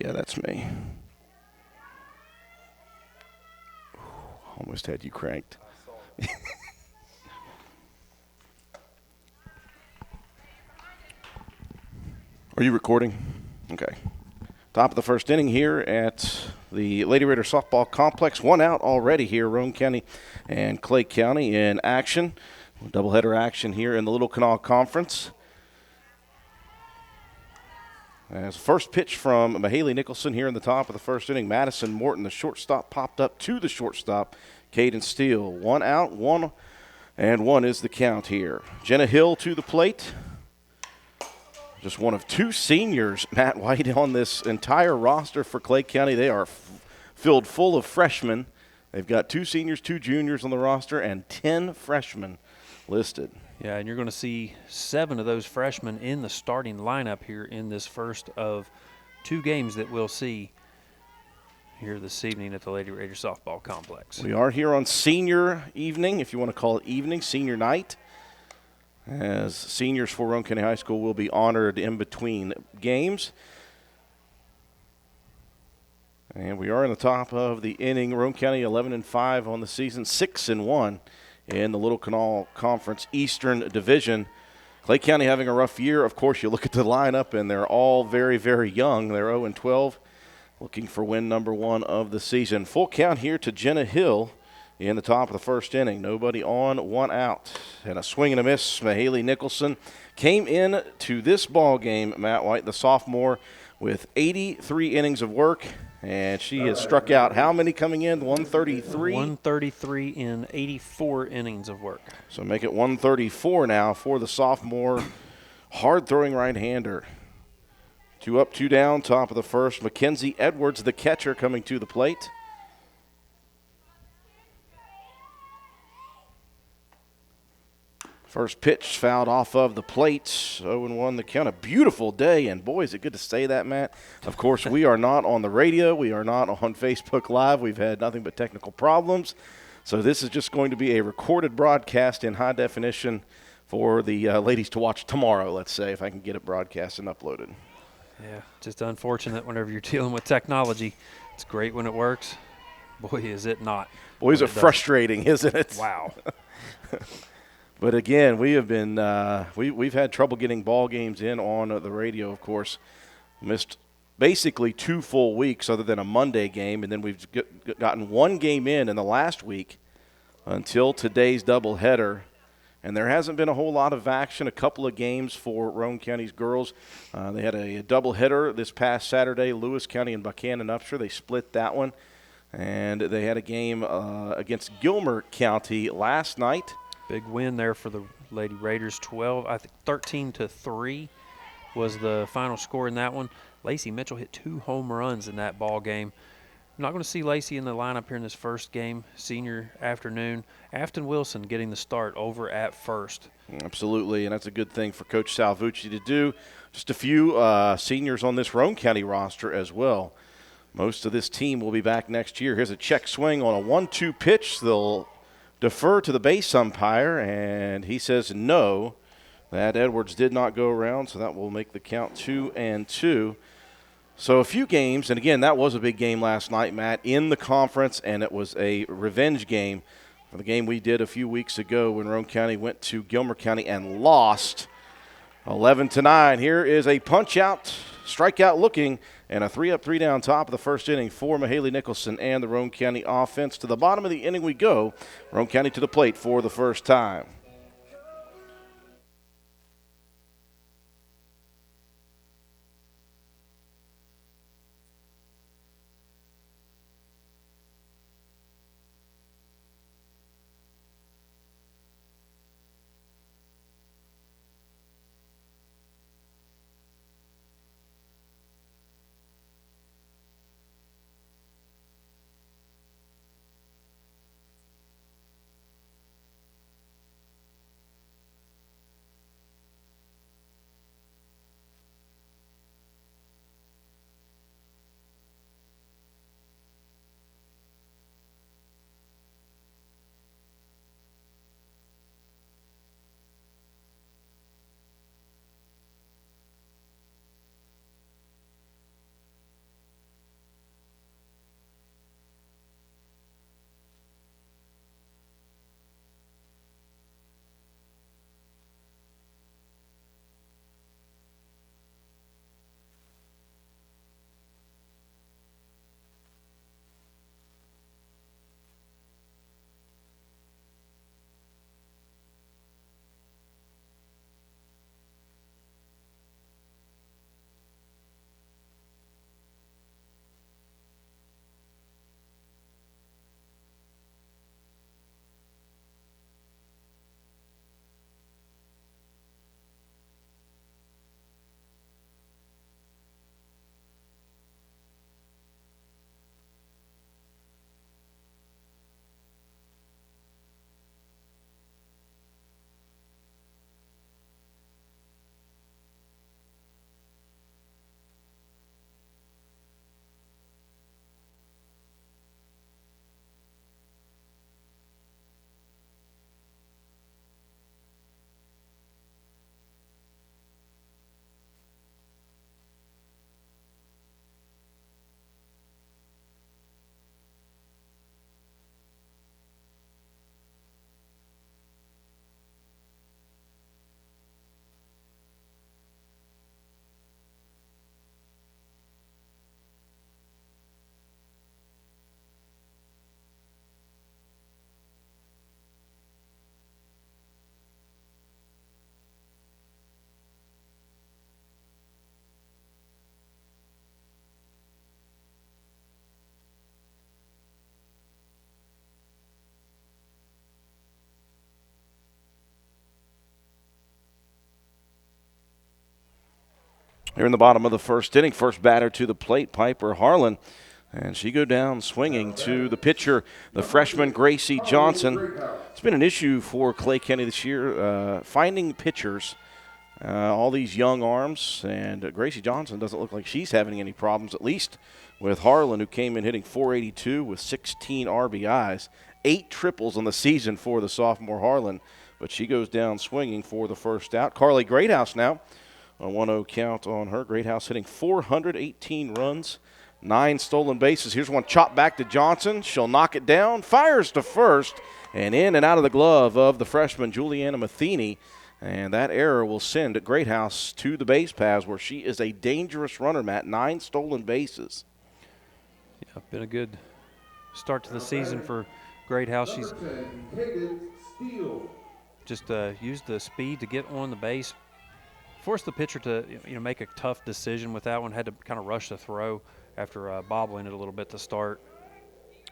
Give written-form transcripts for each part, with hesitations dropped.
Yeah, that's me. Almost had you cranked. Are you recording? Okay. Top of the first inning here at the Lady Raider softball complex. One out already here, Roane County and Clay County in action. Doubleheader action here in the Little Kanawha Conference. As first pitch from Mahaley Nicholson here in the top of the first inning. Madison Morton, the shortstop, popped up to the shortstop. Caden Steele. One out, 1-1 is the count here. Jenna Hill to the plate. Just one of two seniors, Matt White, on this entire roster for Clay County. They are filled full of freshmen. They've got two seniors, two juniors on the roster, and 10 freshmen listed. Yeah, and you're going to see 7 of those freshmen in the starting lineup here in this first of 2 games that we'll see here this evening at the Lady Raider softball complex. We are here on senior evening, if you want to call it evening, senior night, as seniors for Roane County High School will be honored in between games. And we are in the top of the inning. Roane County 11-5 on the season, 6-1 in the Little Kanawha Conference Eastern Division. Clay County having a rough year. Of course, you look at the lineup, and they're all very, very young. They're 0-12, looking for win number 1 of the season. Full count here to Jenna Hill in the top of the first inning. Nobody on, 1 out. And a swing and a miss. Mahaley Nicholson came in to this ball game, Matt White, the sophomore, with 83 innings of work. And she has struck out how many coming in? 133? 133 in 84 innings of work. So make it 134 now for the sophomore hard-throwing right-hander. 2 up, 2 down, top of the first. Mackenzie Edwards, the catcher, coming to the plate. First pitch fouled off of the plate. 0-1 the count. A beautiful day, and boy, is it good to say that, Matt. Of course, we are not on the radio. We are not on Facebook Live. We've had nothing but technical problems. So this is just going to be a recorded broadcast in high definition for the ladies to watch tomorrow, let's say, if I can get it broadcast and uploaded. Yeah, just unfortunate whenever you're dealing with technology. It's great when it works. Boy, is it not. Boy, is it frustrating, isn't it? Wow. But again, we have been we've had trouble getting ball games in on the radio. Of course, missed basically 2 full weeks, other than a Monday game, and then we've gotten 1 game in the last week until today's doubleheader. And there hasn't been a whole lot of action. A couple of games for Roane County's girls. They had a doubleheader this past Saturday. Lewis County and Buchanan Upshur. They split that one, and they had a game against Gilmer County last night. Big win there for the Lady Raiders. 13-3 was the final score in that one. Lacey Mitchell hit 2 home runs in that ball game. I'm not going to see Lacey in the lineup here in this first game, senior afternoon. Afton Wilson getting the start over at first. Absolutely, and that's a good thing for Coach Salvucci to do. Just a few seniors on this Roane County roster as well. Most of this team will be back next year. Here's a check swing on a 1-2 pitch. They'll defer to the base umpire, and he says no. That Edwards did not go around, so that will make the count 2-2. So a few games, and again, that was a big game last night, Matt, in the conference, and it was a revenge game for the game we did a few weeks ago when Roane County went to Gilmer County and lost 11-9. Here is a punch-out, strikeout looking, and a 3-up, 3-down top of the first inning for Mahaley Nicholson and the Roane County offense. To the bottom of the inning we go. Roane County to the plate for the first time. Here in the bottom of the first inning, first batter to the plate, Piper Harlan. And she go down swinging to the pitcher, the freshman Gracie Johnson. It's been an issue for Clay County this year, finding pitchers, all these young arms. And Gracie Johnson doesn't look like she's having any problems, at least with Harlan, who came in hitting .482 with 16 RBIs. 8 triples on the season for the sophomore Harlan. But she goes down swinging for the first out. Carly Greathouse now, a 1-0 count on her. Greathouse hitting 418 runs. 9 stolen bases. Here's one chopped back to Johnson. She'll knock it down, fires to first, and in and out of the glove of the freshman Juliana Matheny. And that error will send Greathouse to the base paths, where she is a dangerous runner, Matt. 9 stolen bases. Yeah, been a good start to the season for Greathouse. She's just used the speed to get on the base, forced the pitcher to make a tough decision with that one. Had to kind of rush the throw after bobbling it a little bit to start.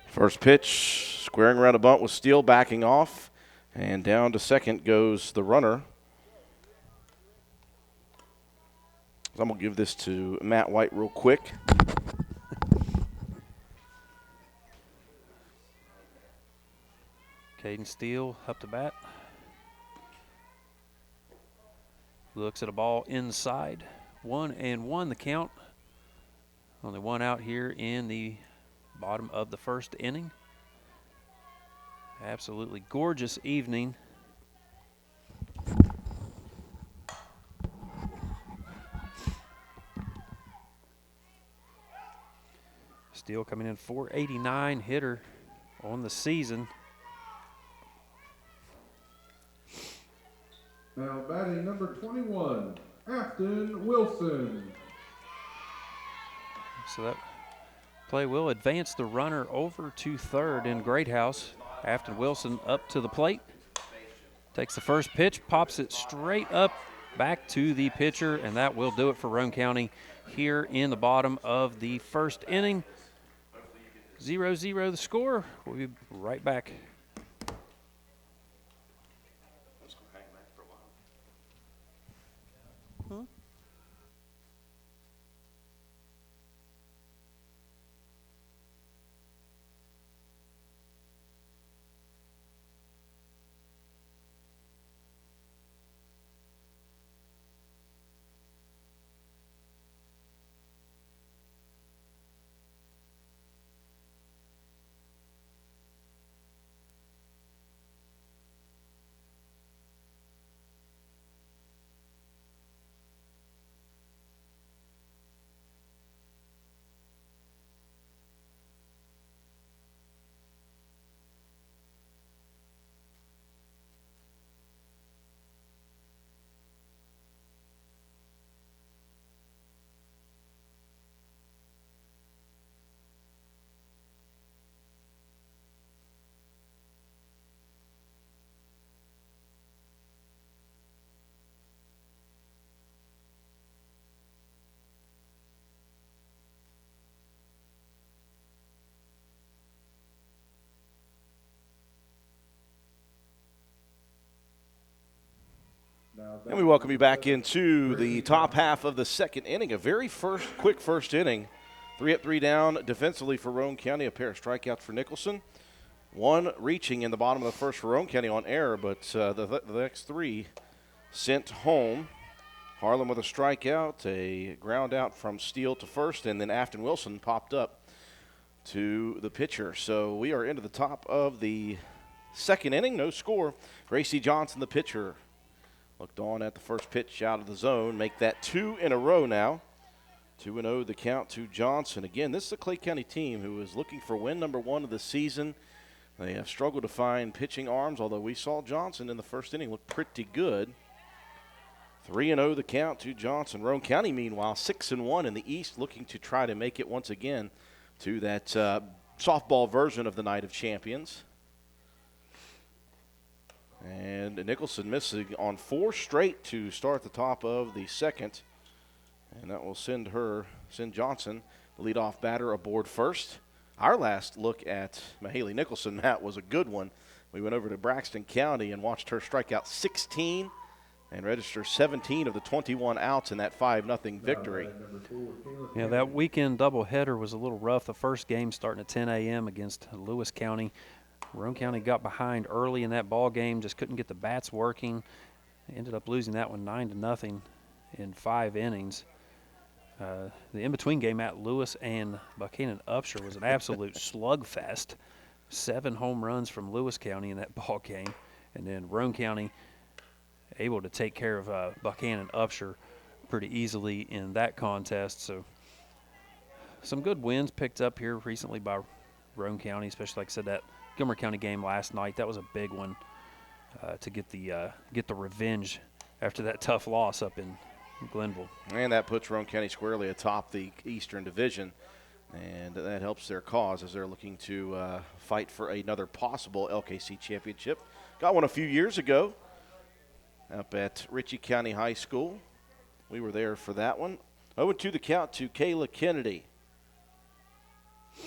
First pitch, squaring around a bunt with Steele backing off, and down to second goes the runner. So I'm going to give this to Matt White real quick. Caden Steele up to bat. Looks at a ball inside. 1-1 the count. Only one out here in the bottom of the first inning. Absolutely gorgeous evening. Steele coming in .489 hitter on the season. Now batting number 21, Afton Wilson. So that play will advance the runner over to third in Greathouse. Afton Wilson up to the plate. Takes the first pitch, pops it straight up back to the pitcher, and that will do it for Roane County here in the bottom of the first inning. 0-0 the score. We'll be right back. And we welcome you back into the top half of the second inning. A very quick first inning. 3 up, 3 down defensively for Roane County. A pair of strikeouts for Nicholson. One reaching in the bottom of the first for Roane County on error, but the next 3 sent home. Harlan with a strikeout, a ground out from Steele to first, and then Afton Wilson popped up to the pitcher. So we are into the top of the second inning. No score. Gracie Johnson, the pitcher, looked on at the first pitch out of the zone. Make that 2 in a row now. 2-0 the count to Johnson. Again, this is a Clay County team who is looking for win number 1 of the season. They have struggled to find pitching arms, although we saw Johnson in the first inning look pretty good. 3-0 the count to Johnson. Roane County, meanwhile, 6-1 in the East, looking to try to make it once again to that softball version of the Night of Champions. And Nicholson missing on 4 straight to start the top of the second. And that will send Johnson, the leadoff batter, aboard first. Our last look at Mahaley Nicholson, Matt, was a good one. We went over to Braxton County and watched her strike out 16 and registers 17 of the 21 outs in that 5-0 victory. Yeah, that weekend doubleheader was a little rough. The first game starting at 10 a.m. against Lewis County. Roane County got behind early in that ball game, just couldn't get the bats working. Ended up losing that one 9-0 in 5 innings. The in-between game at Lewis and Buchanan Upshur was an absolute slugfest. 7 home runs from Lewis County in that ball game, and then Roane County able to take care of Buchanan Upshur pretty easily in that contest. So some good wins picked up here recently by Roane County, especially, like I said, that Gilmer County game last night. That was a big one to get the revenge after that tough loss up in Glenville. And that puts Roane County squarely atop the Eastern Division, and that helps their cause as they're looking to fight for another possible LKC championship. Got one a few years ago up at Ritchie County High School. We were there for that one. 0-2 the count to Kayla Kennedy.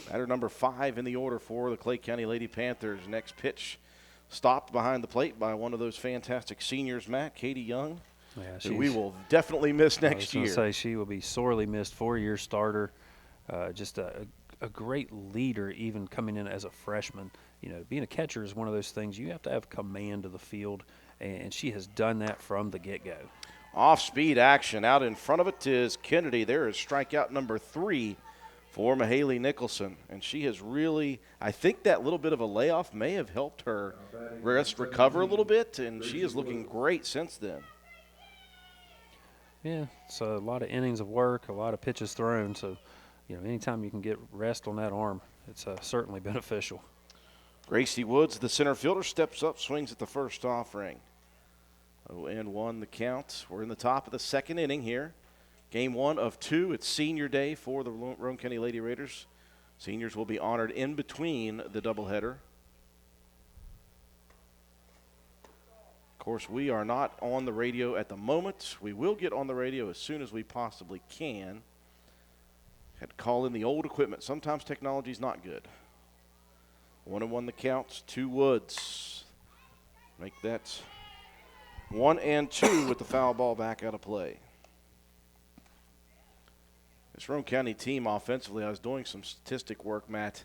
Batter number 5 in the order for the Clay County Lady Panthers. Next pitch stopped behind the plate by one of those fantastic seniors, Matt, Katie Young, who we will definitely miss next year. I was going to say she will be sorely missed. 4-year starter, just a great leader even coming in as a freshman. You know, being a catcher is one of those things you have to have command of the field, and she has done that from the get-go. Off-speed action. Out in front of it is Kennedy. There is strikeout number 3 for Mahaley Nicholson. And she has really, I think that little bit of a layoff may have helped her recover a little bit, and she is looking great since then. Yeah, it's a lot of innings of work, a lot of pitches thrown. So, you know, anytime you can get rest on that arm, it's certainly beneficial. Gracie Woods, the center fielder, steps up, swings at the first offering. 0-1 the count. We're in the top of the second inning here. Game 1 of 2. It's senior day for the Roane County Lady Raiders. Seniors will be honored in between the doubleheader. Of course, we are not on the radio at the moment. We will get on the radio as soon as we possibly can. Had to call in the old equipment. Sometimes technology's not good. 1-1 the count to Woods. Make that 1-2 with the foul ball back out of play. This Roane County team offensively, I was doing some statistic work, Matt.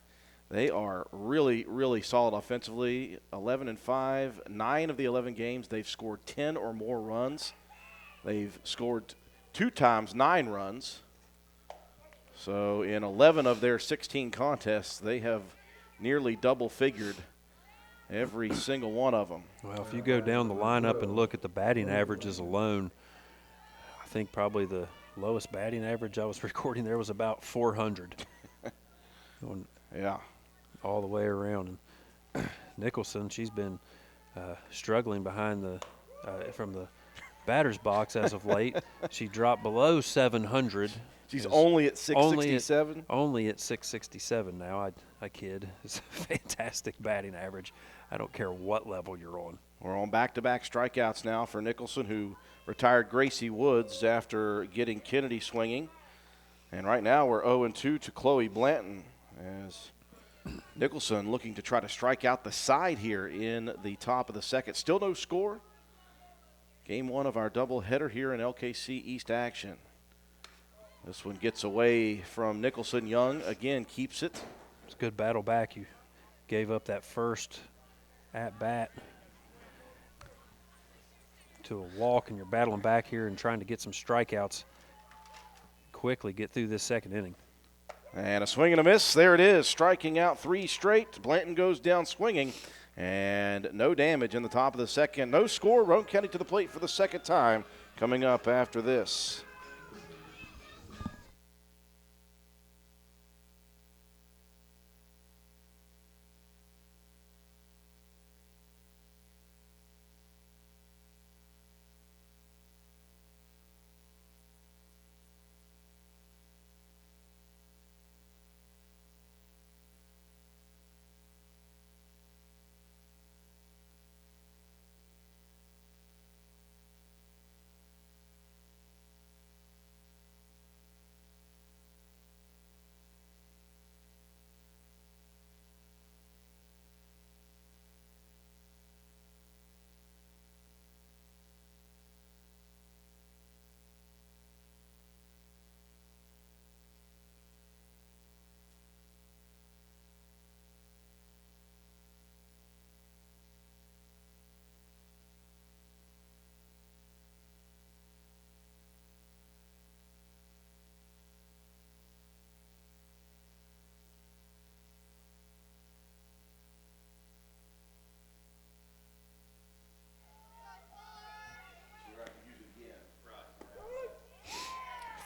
They are really, really solid offensively. 11-5. 9 of the 11 games, they've scored 10 or more runs. They've scored 2 times 9 runs. So in 11 of their 16 contests, they have nearly double-figured every single one of them. Well, if you go down the lineup and look at the batting averages alone, I think probably the lowest batting average I was recording there was about 400. Yeah. All the way around. And Nicholson, she's been struggling behind from the batter's box as of late. She dropped below 700. She's only at 667? Only at 667 now. I kid. It's a fantastic batting average. I don't care what level you're on. We're on back-to-back strikeouts now for Nicholson, who retired Gracie Woods after getting Kennedy swinging. And right now we're 0-2 to Chloe Blanton as Nicholson looking to try to strike out the side here in the top of the second. Still no score. Game 1 of our doubleheader here in LKC East action. This one gets away from Nicholson. Young again keeps it. It's a good battle back. You gave up that first at-bat to a walk, and you're battling back here and trying to get some strikeouts. Quickly get through this second inning. And a swing and a miss. There it is. Striking out 3 straight. Blanton goes down swinging. And no damage in the top of the second. No score. Roane County to the plate for the second time coming up after this.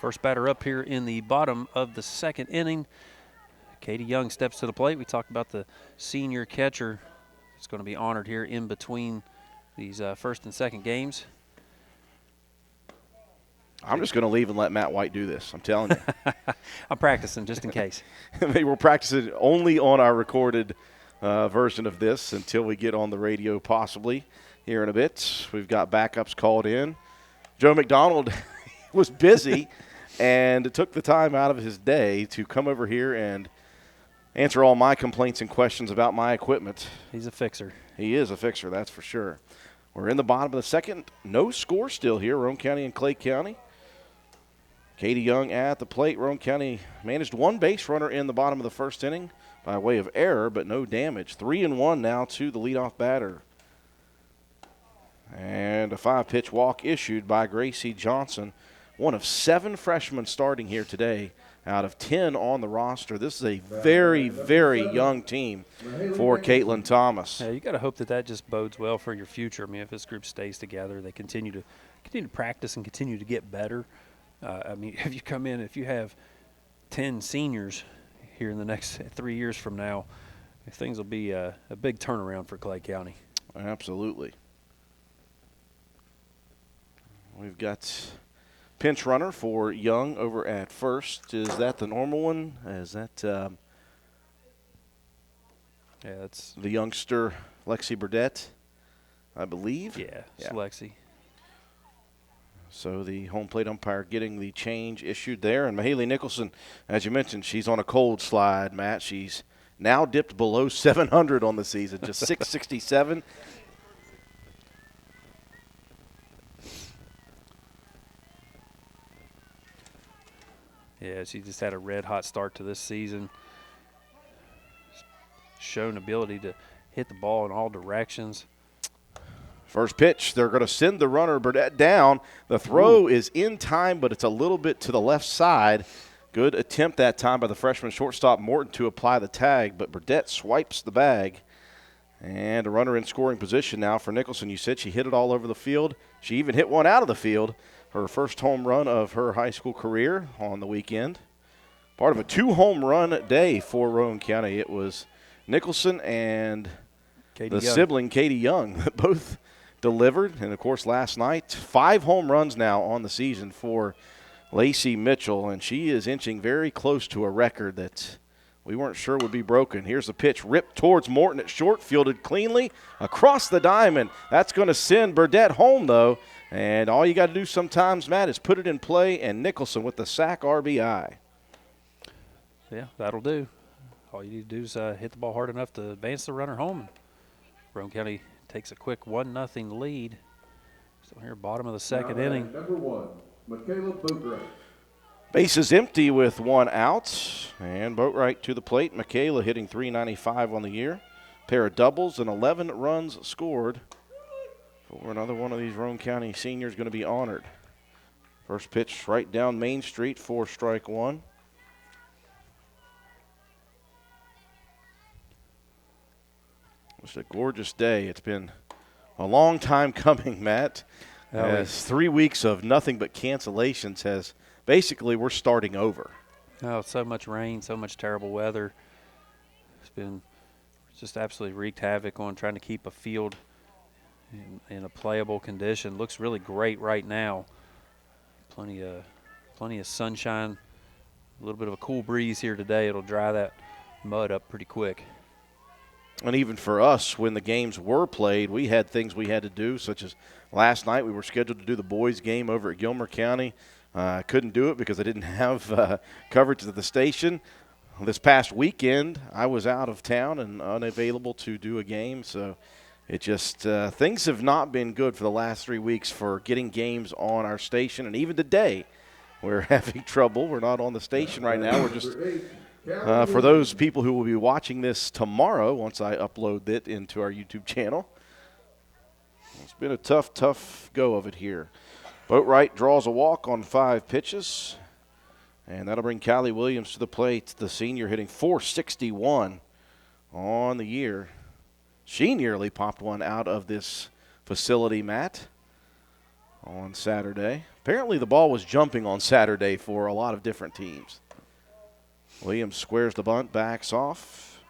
First batter up here in the bottom of the second inning. Katie Young steps to the plate. We talked about the senior catcher. It's going to be honored here in between these first and second games. I'm just going to leave and let Matt White do this. I'm telling you. I'm practicing just in case. We'll practice it only on our recorded version of this until we get on the radio possibly here in a bit. We've got backups called in. Joe McDonald was busy and took the time out of his day to come over here and answer all my complaints and questions about my equipment. He's a fixer. He is a fixer, that's for sure. We're in the bottom of the second. No score still here, Roane County and Clay County. Katie Young at the plate. Roane County managed one base runner in the bottom of the first inning by way of error, but no damage. 3-1 now to the leadoff batter. And a 5-pitch walk issued by Gracie Johnson, one of 7 freshmen starting here today out of 10 on the roster. This is a very, very young team for Caitlin Thomas. Yeah, you got to hope that just bodes well for your future. I mean, if this group stays together, they continue to practice and continue to get better. I mean, if you come in, if you have 10 seniors here in the next 3 years from now, things will be a big turnaround for Clay County. Absolutely. We've got pinch runner for Young over at first. Is that the normal one? Is that yeah, that's the youngster Lexi Burdett, I believe? Yeah, it's Lexi. So the home plate umpire getting the change issued there. And Mahaley Nicholson, as you mentioned, she's on a cold slide, Matt. She's now dipped below 700 on the season, just 667. Yeah, she just had a red-hot start to this season. Shown ability to hit the ball in all directions. First pitch, they're going to send the runner Burdett down. The throw is in time, but it's a little bit to the left side. Good attempt that time by the freshman shortstop Morton to apply the tag, but Burdett swipes the bag. And a runner in scoring position now for Nicholson. You said she hit it all over the field. She even hit one out of the field. Her first home run of her high school career on the weekend. Part of a 2-home run day for Roane County. It was Nicholson and the sibling Katie Young that both delivered. And, of course, last night, 5 home runs now on the season for Lacey Mitchell. And she is inching very close to a record that we weren't sure would be broken. Here's a pitch ripped towards Morton at short, fielded cleanly across the diamond. That's going to send Burdett home, though. And all you got to do sometimes, Matt, is put it in play, and Nicholson with the sac RBI. Yeah, that'll do. All you need to do is hit the ball hard enough to advance the runner home. Roane County takes a quick 1-0 lead. Still here, bottom of the second inning. Number 1, Michaela Boatwright. Base is empty with 1 out. And Boatwright to the plate. Michaela hitting .395 on the year. Pair of doubles and 11 runs scored. For another one of these Roane County seniors going to be honored. First pitch right down Main Street for strike 1. It's a gorgeous day. It's been a long time coming, Matt. As 3 weeks of nothing but cancellations has basically we're starting over. Oh, so much rain, so much terrible weather. It's been just absolutely wreaked havoc on trying to keep a field in a playable condition. Looks really great right now. Plenty of sunshine, a little bit of a cool breeze here today. It'll dry that mud up pretty quick. And even for us, when the games were played, we had things we had to do, such as last night we were scheduled to do the boys' game over at Gilmer County. Couldn't do it because I didn't have coverage at the station. This past weekend, I was out of town and unavailable to do a game, so it just things have not been good for the last 3 weeks for getting games on our station. And even today, we're having trouble. We're not on the station right now. We're just for those people who will be watching this tomorrow once I upload it into our YouTube channel. It's been a tough go of it here. Boatwright draws a walk on 5 pitches, and that'll bring Callie Williams to the plate, the senior hitting .461 on the year. She nearly popped one out of this facility, Matt, on Saturday. Apparently the ball was jumping on Saturday for a lot of different teams. Williams squares the bunt, backs off,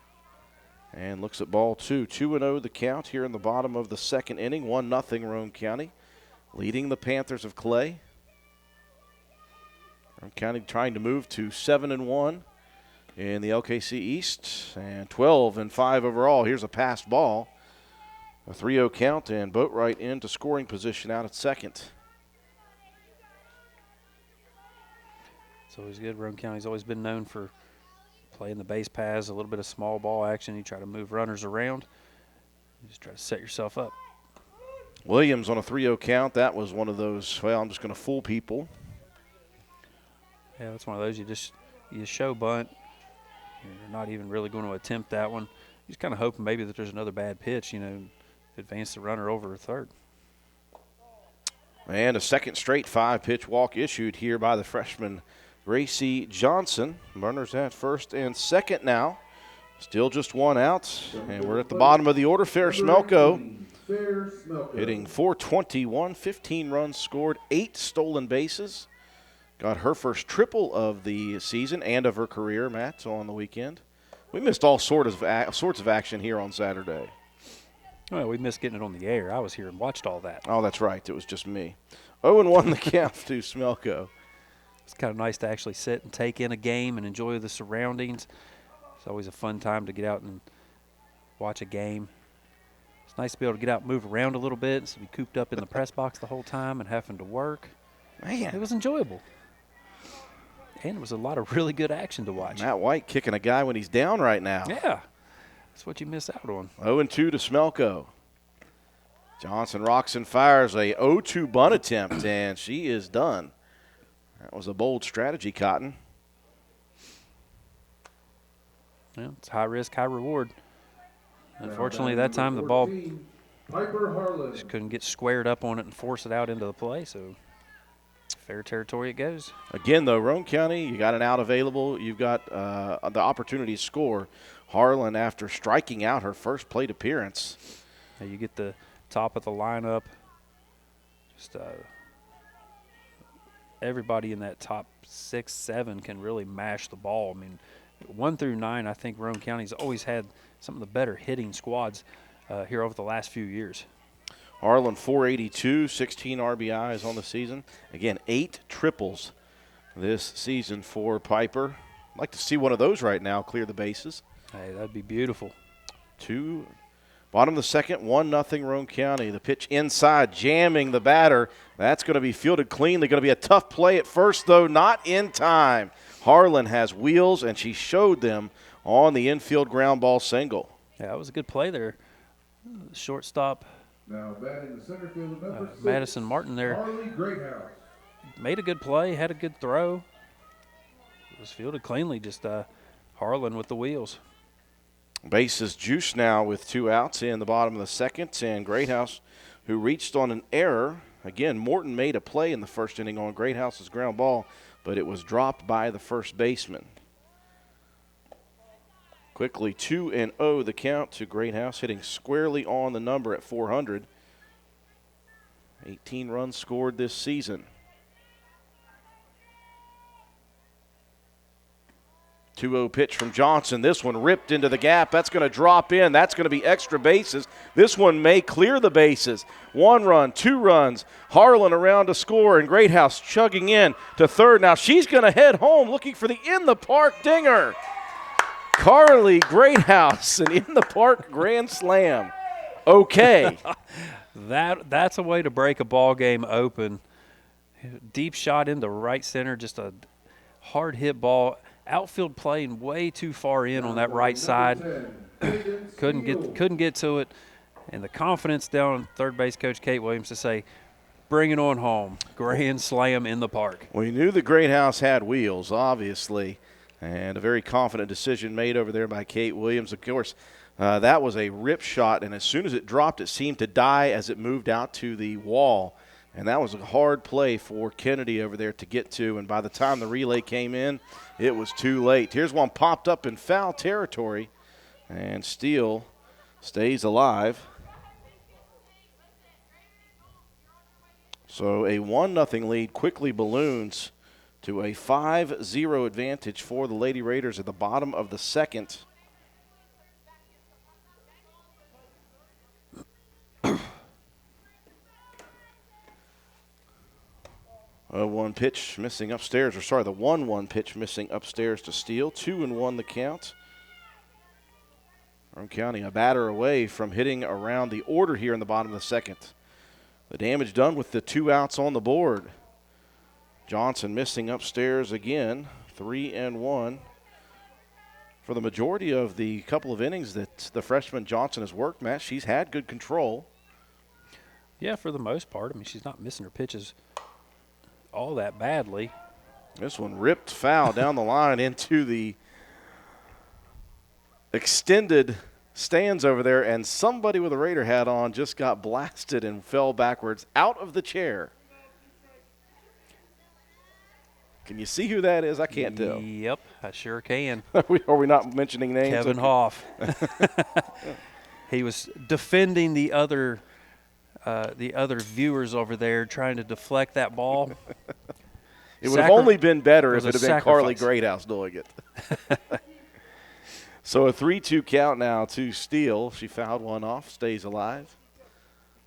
and looks at ball 2. 2-0 the count here in the bottom of the second inning. 1-0 Roane County, leading the Panthers of Clay. Roane County trying to move to 7-1 in the LKC East, and 12-5 overall. Here's a passed ball. A 3-0 count, and Boatwright into scoring position out at second. It's always good. Roane County's always been known for playing the base paths, a little bit of small ball action. You try to move runners around. You just try to set yourself up. Williams on a 3-0 count. That was one of those, well, I'm just going to fool people. Yeah, that's one of those you show bunt. You're not even really going to attempt that one. You're just kind of hoping maybe that there's another bad pitch, advance the runner over a third. And a second straight 5-pitch walk issued here by the freshman Gracie Johnson. Runners at first and second now. Still just one out, and we're at the bottom of the order. Fair Smelko hitting .421, 15 runs scored, 8 stolen bases. Got her first triple of the season and of her career, Matt, on the weekend. We missed all sorts of action here on Saturday. Well, we missed getting it on the air. I was here and watched all that. Oh, that's right. It was just me. 0-1 the count to Smelko. It's kind of nice to actually sit and take in a game and enjoy the surroundings. It's always a fun time to get out and watch a game. It's nice to be able to get out and move around a little bit instead of be cooped up in the press box the whole time and having to work. Man. It was enjoyable. And it was a lot of really good action to watch. Matt White kicking a guy when he's down right now. Yeah. That's what you miss out on. 0-2 to Smelko. Johnson rocks and fires a 0-2 bunt attempt, and she is done. That was a bold strategy, Cotton. Yeah, it's high risk, high reward. Unfortunately, that time the ball just couldn't get squared up on it and force it out into the play, so fair territory it goes. Again, though, Roane County, you got an out available. You've got the opportunity to score. Harlan, after striking out her first plate appearance. Now you get the top of the lineup. Just everybody in that top 6, 7 can really mash the ball. I mean, 1 through 9, I think Roane County's always had some of the better hitting squads here over the last few years. Harlan 482, 16 RBIs on the season. Again, 8 triples this season for Piper. I'd like to see one of those right now clear the bases. Hey, that'd be beautiful. Bottom of the second, 1-0 Roane County. The pitch inside, jamming the batter. That's going to be fielded cleanly. Going to be a tough play at first, though, not in time. Harlan has wheels, and she showed them on the infield ground ball single. Yeah, that was a good play there. Shortstop Now batting the center field, number 6, Madison Martin there Harley Greathouse. made a good play, had a good throw. It was fielded cleanly, just Harlan with the wheels. Bases juice now with 2 outs in the bottom of the second, and Greathouse, who reached on an error. Again, Morton made a play in the first inning on Greathouse's ground ball, but it was dropped by the first baseman. Quickly 2-0 the count to Greathouse, hitting squarely on the number at 400. 18 runs scored this season. 2-0 pitch from Johnson. This one ripped into the gap. That's going to drop in. That's going to be extra bases. This one may clear the bases. 1 run, 2 runs. Harlan around to score, and Greathouse chugging in to third. Now she's going to head home looking for the in-the-park dinger. Carly Greathouse, an in-the-park grand slam. Okay. That's a way to break a ball game open. Deep shot into right center, just a hard hit ball. Outfield playing way too far in on that right side. couldn't get to it. And the confidence down on third base coach Kate Williams to say, bring it on home. Grand slam in the park. We knew the Greathouse had wheels, obviously, and a very confident decision made over there by Kate Williams. Of course, that was a rip shot, and as soon as it dropped, it seemed to die as it moved out to the wall. And that was a hard play for Kennedy over there to get to. And by the time the relay came in, it was too late. Here's one popped up in foul territory. And Steele stays alive. So a 1-0 lead quickly balloons to a 5-0 advantage for the Lady Raiders at the bottom of the second. A 1 pitch missing upstairs, or sorry, the 1-1 pitch missing upstairs to Steele. 2-1 the count. Roane County a batter away from hitting around the order here in the bottom of the second. The damage done with the 2 outs on the board. Johnson missing upstairs again. 3-1. For the majority of the couple of innings that the freshman Johnson has worked, Matt, she's had good control. Yeah, for the most part. I mean, she's not missing her pitches all that badly. This one ripped foul down the line into the extended stands over there, and somebody with a Raider hat on just got blasted and fell backwards out of the chair. Can you see who that is? I can't tell. Yep, I sure can. Are we not mentioning names? Kevin Hoff. He was defending the other viewers over there, trying to deflect that ball. It would have only been better if it had been Carly sacrifice. Greathouse doing it. So a 3-2 count now to Steele. She fouled one off, stays alive.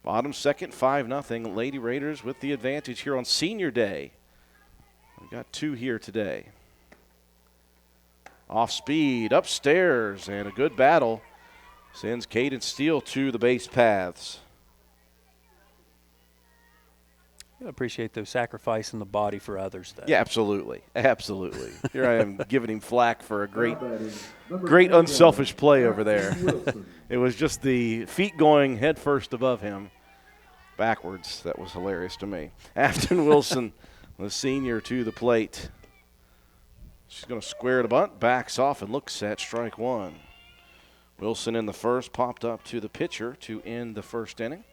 Bottom second, 5-0. Lady Raiders with the advantage here on Senior Day. We've got 2 here today. Off speed, upstairs, and a good battle sends Caden Steele to the base paths. I appreciate those sacrificing the body for others, though. Yeah, absolutely. Absolutely. Here I am giving him flack for a great unselfish play over there. It was just the feet going head first above him backwards. That was hilarious to me. Afton Wilson, the senior, to the plate. She's going to square the bunt, backs off, and looks at strike 1. Wilson in the first popped up to the pitcher to end the first inning.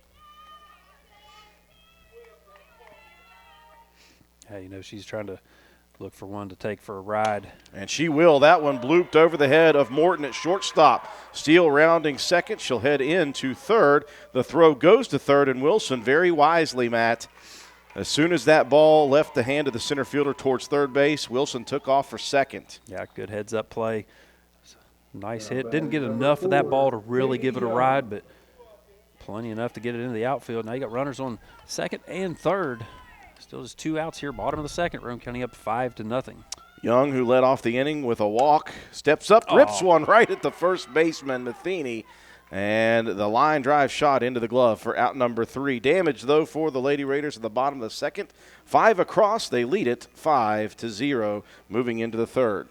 Hey, she's trying to look for one to take for a ride. And she will. That one blooped over the head of Morton at shortstop. Steele rounding second. She'll head into third. The throw goes to third, and Wilson very wisely, Matt. As soon as that ball left the hand of the center fielder towards third base, Wilson took off for second. Yeah, good heads-up play. Nice hit. Didn't get enough of that ball to really give it a ride, but plenty enough to get it into the outfield. Now you got runners on second and third. Still just 2 outs here, bottom of the second. Roane County up 5-0. Young, who led off the inning with a walk, steps up, rips one right at the first baseman, Matheny. And the line drive shot into the glove for out number 3. Damage, though, for the Lady Raiders at the bottom of the second. 5 across. They lead it 5-0, moving into the third.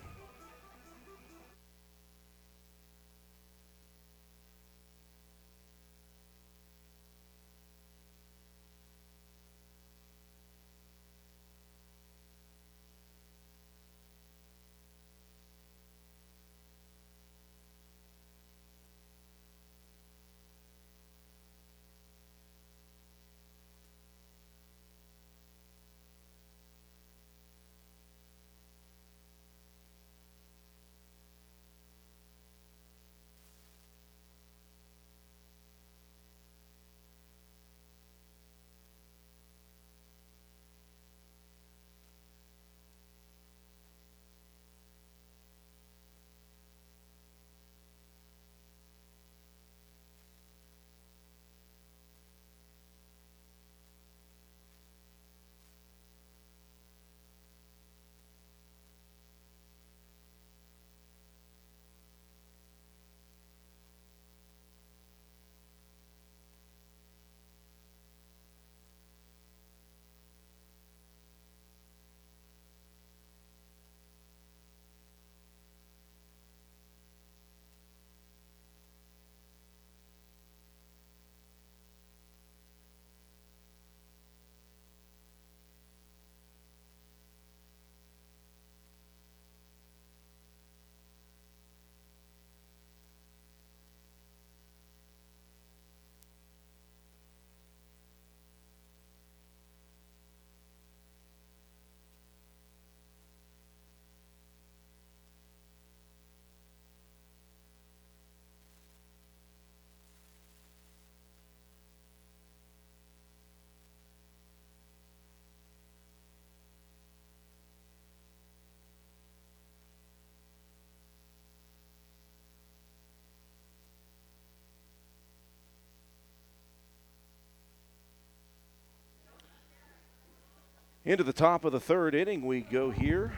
Into the top of the third inning we go here.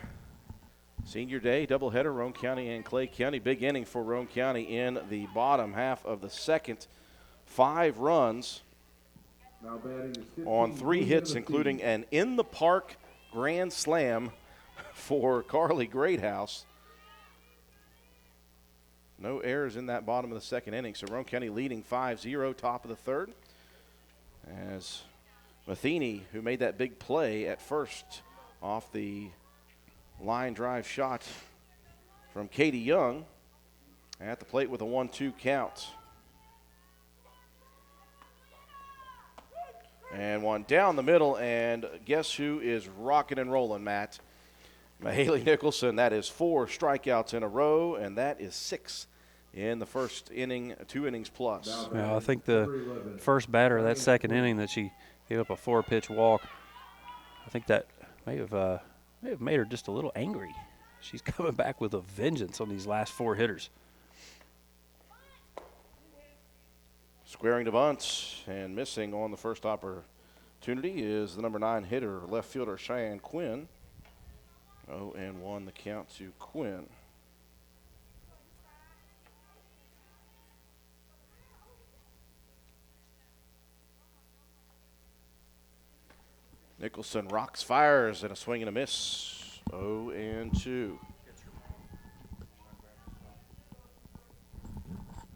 Senior Day doubleheader, Roane County and Clay County. Big inning for Roane County in the bottom half of the second. 5 runs Now batting is 15, on 3 hits, including an in-the-park grand slam for Carly Greathouse. No errors in that bottom of the second inning, so Roane County leading 5-0, top of the third. As Matheny, who made that big play at first off the line drive shot from Katie Young, at the plate with a 1-2 count. And one down the middle, and guess who is rocking and rolling, Matt? Mahaley Nicholson. That is 4 strikeouts in a row, and that is 6 in the first inning, 2 innings plus. Well, I think the first batter of that second inning that she gave up a 4-pitch walk, I think that may have made her just a little angry. She's coming back with a vengeance on these last 4 hitters. Squaring to bunt and missing on the first opportunity is the number 9 hitter, left fielder Cheyenne Quinn. 0-1 the count to Quinn. Nicholson rocks, fires, and a swing and a miss. 0-2.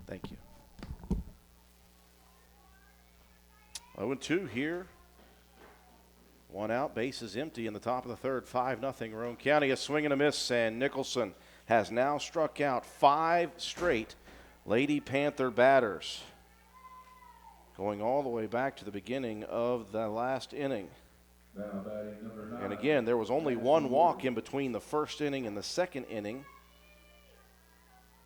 Thank you. 0-2 here. 1 out, base is empty in the top of the third. 5-0 Roane County. A swing and a miss, and Nicholson has now struck out 5 straight Lady Panther batters, going all the way back to the beginning of the last inning. Now batting number 9. And again, there was only 1 walk in between the first inning and the second inning.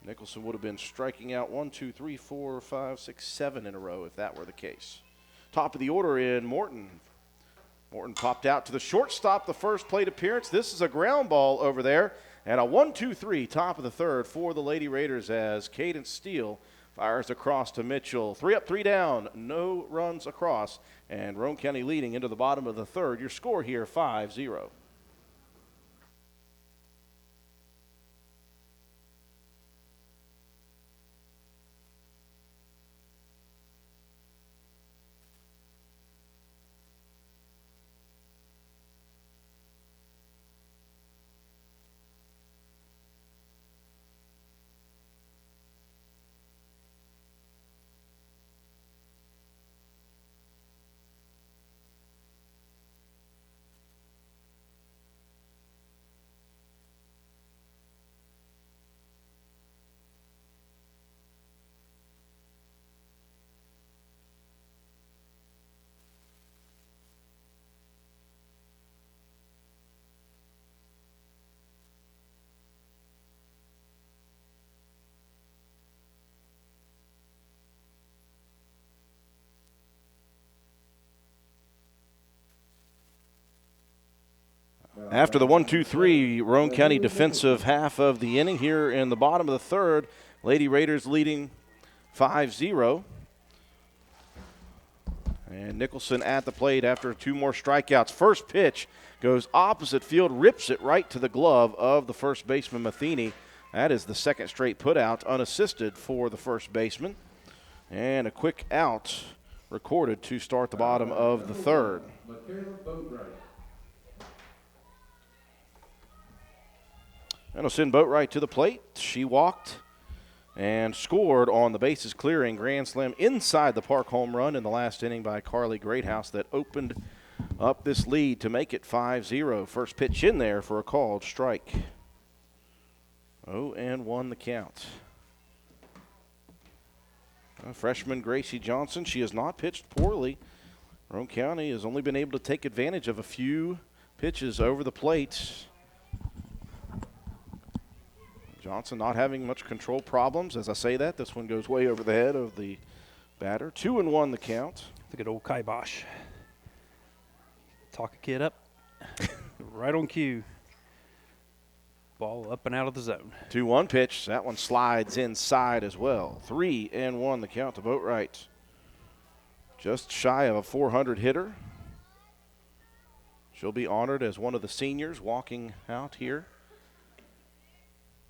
Nicholson would have been striking out 1, 2, 3, 4, 5, 6, 7 in a row if that were the case. Top of the order in Morton. Morton popped out to the shortstop the first plate appearance. This is a ground ball over there. And a 1-2-3 top of the third for the Lady Raiders as Cadence Steele fires across to Mitchell. 3 up, 3 down, no runs across. And Roane County leading into the bottom of the third. Your score here, 5-0. After the 1-2-3, Roane County defensive half of the inning here in the bottom of the third. Lady Raiders leading 5-0. And Nicholson at the plate after 2 more strikeouts. First pitch goes opposite field, rips it right to the glove of the first baseman, Matheny. That is the second straight putout, unassisted for the first baseman. And a quick out recorded to start the bottom of the third. And will send Boatwright to the plate. She walked and scored on the bases clearing grand slam inside the park home run in the last inning by Carly Greathouse that opened up this lead to make it 5-0. First pitch in there for a called strike. 0-1 the count. Freshman Gracie Johnson, she has not pitched poorly. Roane County has only been able to take advantage of a few pitches over the plate. Johnson not having much control problems. As I say that, this one goes way over the head of the batter. 2-1 the count. The good old kibosh. Talk a kid up. Right on cue. Ball up and out of the zone. 2-1 pitch. That one slides inside as well. 3-1 the count to Boatwright. Just shy of a 400 hitter. She'll be honored as one of the seniors walking out here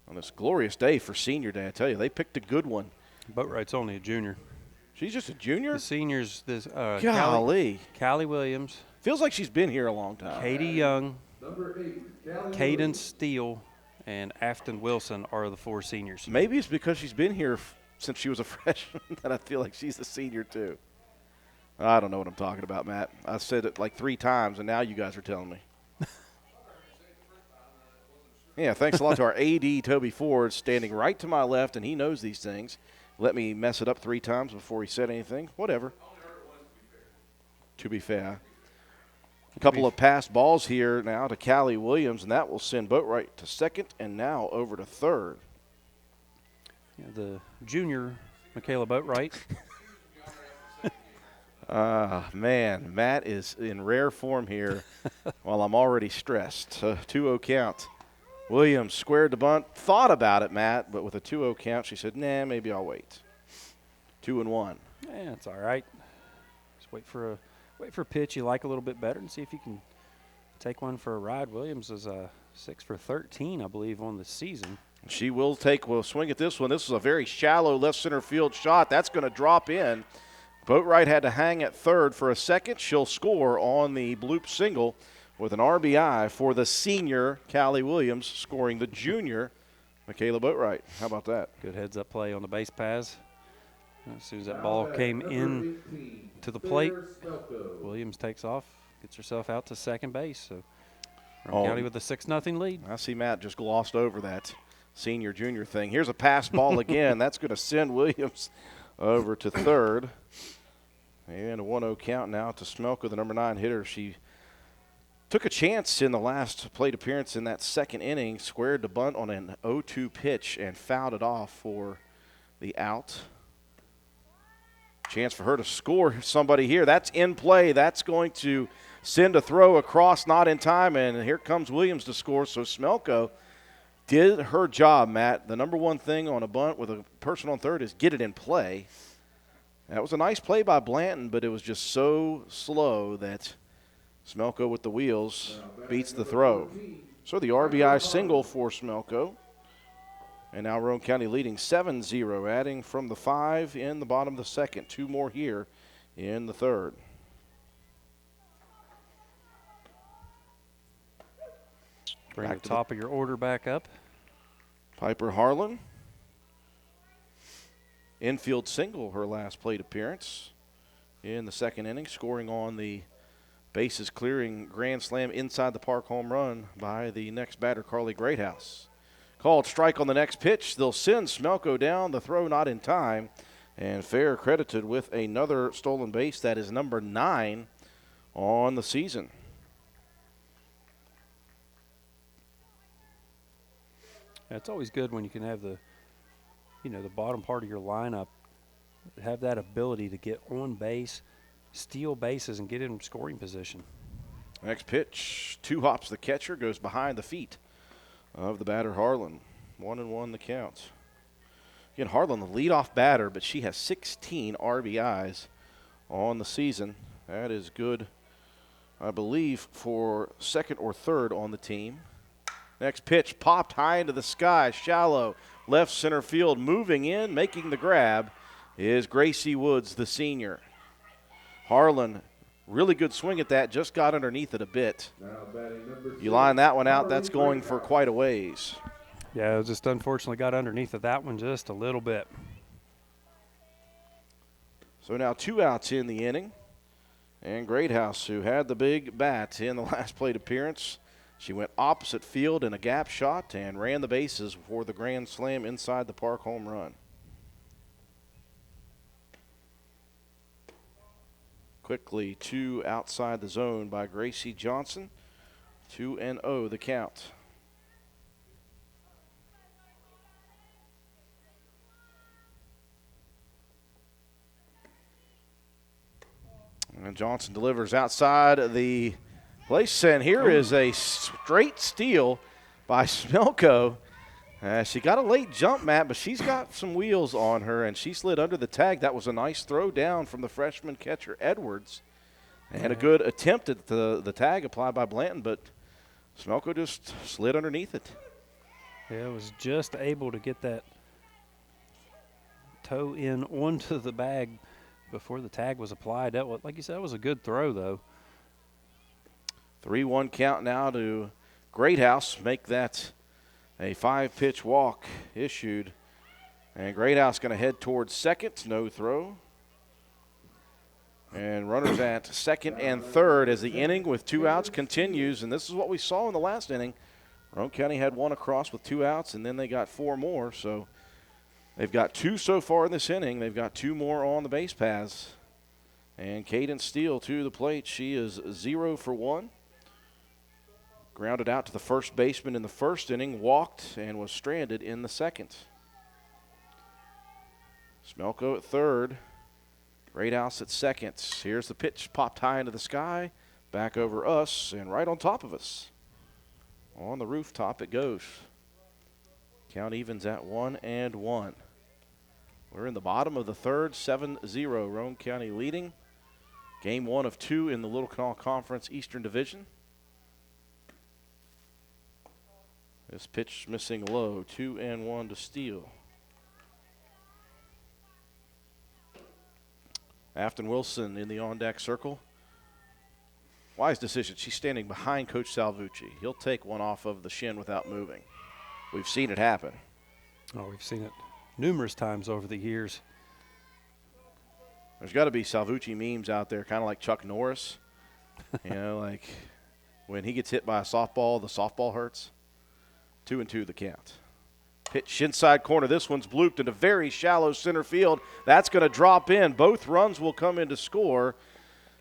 on this glorious day for Senior Day. I tell you, they picked a good one. Boatwright's only a junior. She's just a junior? The seniors, Golly. Callie Williams, Feels like she's been here a long time. Katie Young, Number 8, Callie Caden Williams. Steele, and Afton Wilson are the 4 seniors. Maybe it's because she's been here since she was a freshman that I feel like she's a senior too. I don't know what I'm talking about, Matt. I said it like 3 times, and now you guys are telling me. Yeah, thanks a lot to our AD, Toby Ford, standing right to my left, and he knows these things. Let me mess it up 3 times before he said anything. Whatever. To be fair. A couple of passed balls here now to Callie Williams, and that will send Boatwright to second and now over to third. Yeah, the junior, Michaela Boatwright. Man, Matt is in rare form here while I'm already stressed. 2-0 count. Williams squared the bunt. Thought about it, Matt, but with a 2-0 count, she said, nah, maybe I'll wait. 2-1. Yeah, it's all right. Just wait for a pitch you like a little bit better and see if you can take one for a ride. Williams is 6 for 13, I believe, on the season. She will swing at this one. This is a very shallow left center field shot. That's going to drop in. Boatwright had to hang at third for a second. She'll score on the bloop single with an RBI for the senior, Callie Williams, scoring the junior, Michaela Boatwright. How about that? Good heads-up play on the base pass. As soon as that ball came in to the plate, Williams takes off, gets herself out to second base. So Roane County with a 6-0 lead. I see Matt just glossed over that senior-junior thing. Here's a pass ball again. That's going to send Williams over to third. And a 1-0 count now to Smelko, the number 9 hitter. She took a chance in the last plate appearance in that second inning, squared the bunt on an 0-2 pitch and fouled it off for the out. Chance for her to score somebody here. That's in play. That's going to send a throw across, not in time, and here comes Williams to score. So Smelko did her job, Matt. The number one thing on a bunt with a person on third is get it in play. That was a nice play by Blanton, but it was just so slow that Smelko with the wheels beats the throw. So the RBI single for Smelko. And now Roane County leading 7-0, adding from the 5 in the bottom of the second. 2 more here in the third. Bring the top of your order back up. Piper Harlan. Infield single, her last plate appearance in the second inning, scoring on the bases clearing grand slam inside the park home run by the next batter, Carly Greathouse. Called strike on the next pitch. They'll send Smelko down. The throw not in time. And Fair credited with another stolen base. That is number 9 on the season. It's always good when you can have the bottom part of your lineup have that ability to get on base, steal bases, and get in scoring position. Next pitch, 2 hops the catcher, goes behind the feet of the batter Harlan. 1-1 the count. Again, Harlan the leadoff batter, but she has 16 RBIs on the season. That is good, I believe, for second or third on the team. Next pitch popped high into the sky, shallow, left center field. Moving in, making the grab is Gracie Woods, the senior. Harlan, really good swing at that, just got underneath it a bit. You line that one out, that's going for quite a ways. Yeah, it just unfortunately got underneath of that one just a little bit. So now 2 outs in the inning. And Greathouse, who had the big bat in the last plate appearance, she went opposite field in a gap shot and ran the bases for the grand slam inside the park home run. Quickly 2 outside the zone by Gracie Johnson. 2-0 the count. And Johnson delivers outside the place, and here is a straight steal by Smelko. She got a late jump, Matt, but she's got some wheels on her, and she slid under the tag. That was a nice throw down from the freshman catcher, Edwards. And a good attempt at the tag applied by Blanton, but Smelko just slid underneath it. Yeah, was just able to get that toe in onto the bag before the tag was applied. That was, like you said, that was a good throw, though. 3-1 count now to Greathouse. Make that a 5-pitch walk issued. And Greathouse going to head towards second. No throw. And runners at second and third as the inning with 2 outs continues. And this is what we saw in the last inning. Roane County had 1 across with 2 outs, and then they got 4 more. So they've got 2 so far in this inning. They've got 2 more on the base paths. And Caden Steele to the plate. She is 0 for 1. Grounded out to the first baseman in the first inning, walked, and was stranded in the second. Smelko at third. Greathouse at second. Here's the pitch, popped high into the sky, back over us, and right on top of us. On the rooftop it goes. Count evens at 1-1. We're in the bottom of the third, 7-0. Roane County leading. Game 1 of 2 in the Little Canal Conference Eastern Division. This pitch missing low, 2-1 to Steele. Afton Wilson in the on-deck circle. Wise decision. She's standing behind Coach Salvucci. He'll take one off of the shin without moving. We've seen it happen. Oh, we've seen it numerous times over the years. There's got to be Salvucci memes out there, kind of like Chuck Norris. You know, like when he gets hit by a softball, the softball hurts. 2-2 the count. Pitch inside corner. This one's blooped into very shallow center field. That's going to drop in. Both runs will come in to score.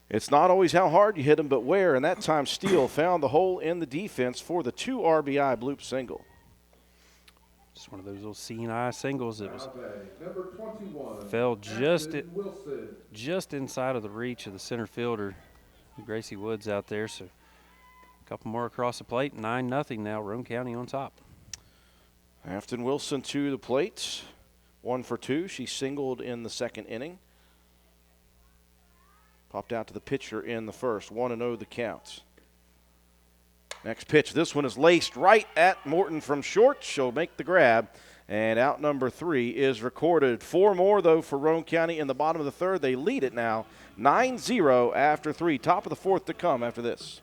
It's not always how hard you hit them, but where. And that time Steele found the hole in the defense for the 2 RBI bloop single. Just one of those little seeing eye singles. It was Number 21, fell Wilson. just inside of the reach of the center fielder, Gracie Woods out there. So a couple more across the plate. 9-0 now. Roane County on top. Afton Wilson to the plate. 1 for 2. She singled in the second inning. Popped out to the pitcher in the first. 1-0 the count. Next pitch. This one is laced right at Morton from short. She'll make the grab. And out number 3 is recorded. 4 more, though, for Roane County in the bottom of the third. They lead it now 9-0 after 3. Top of the fourth to come after this.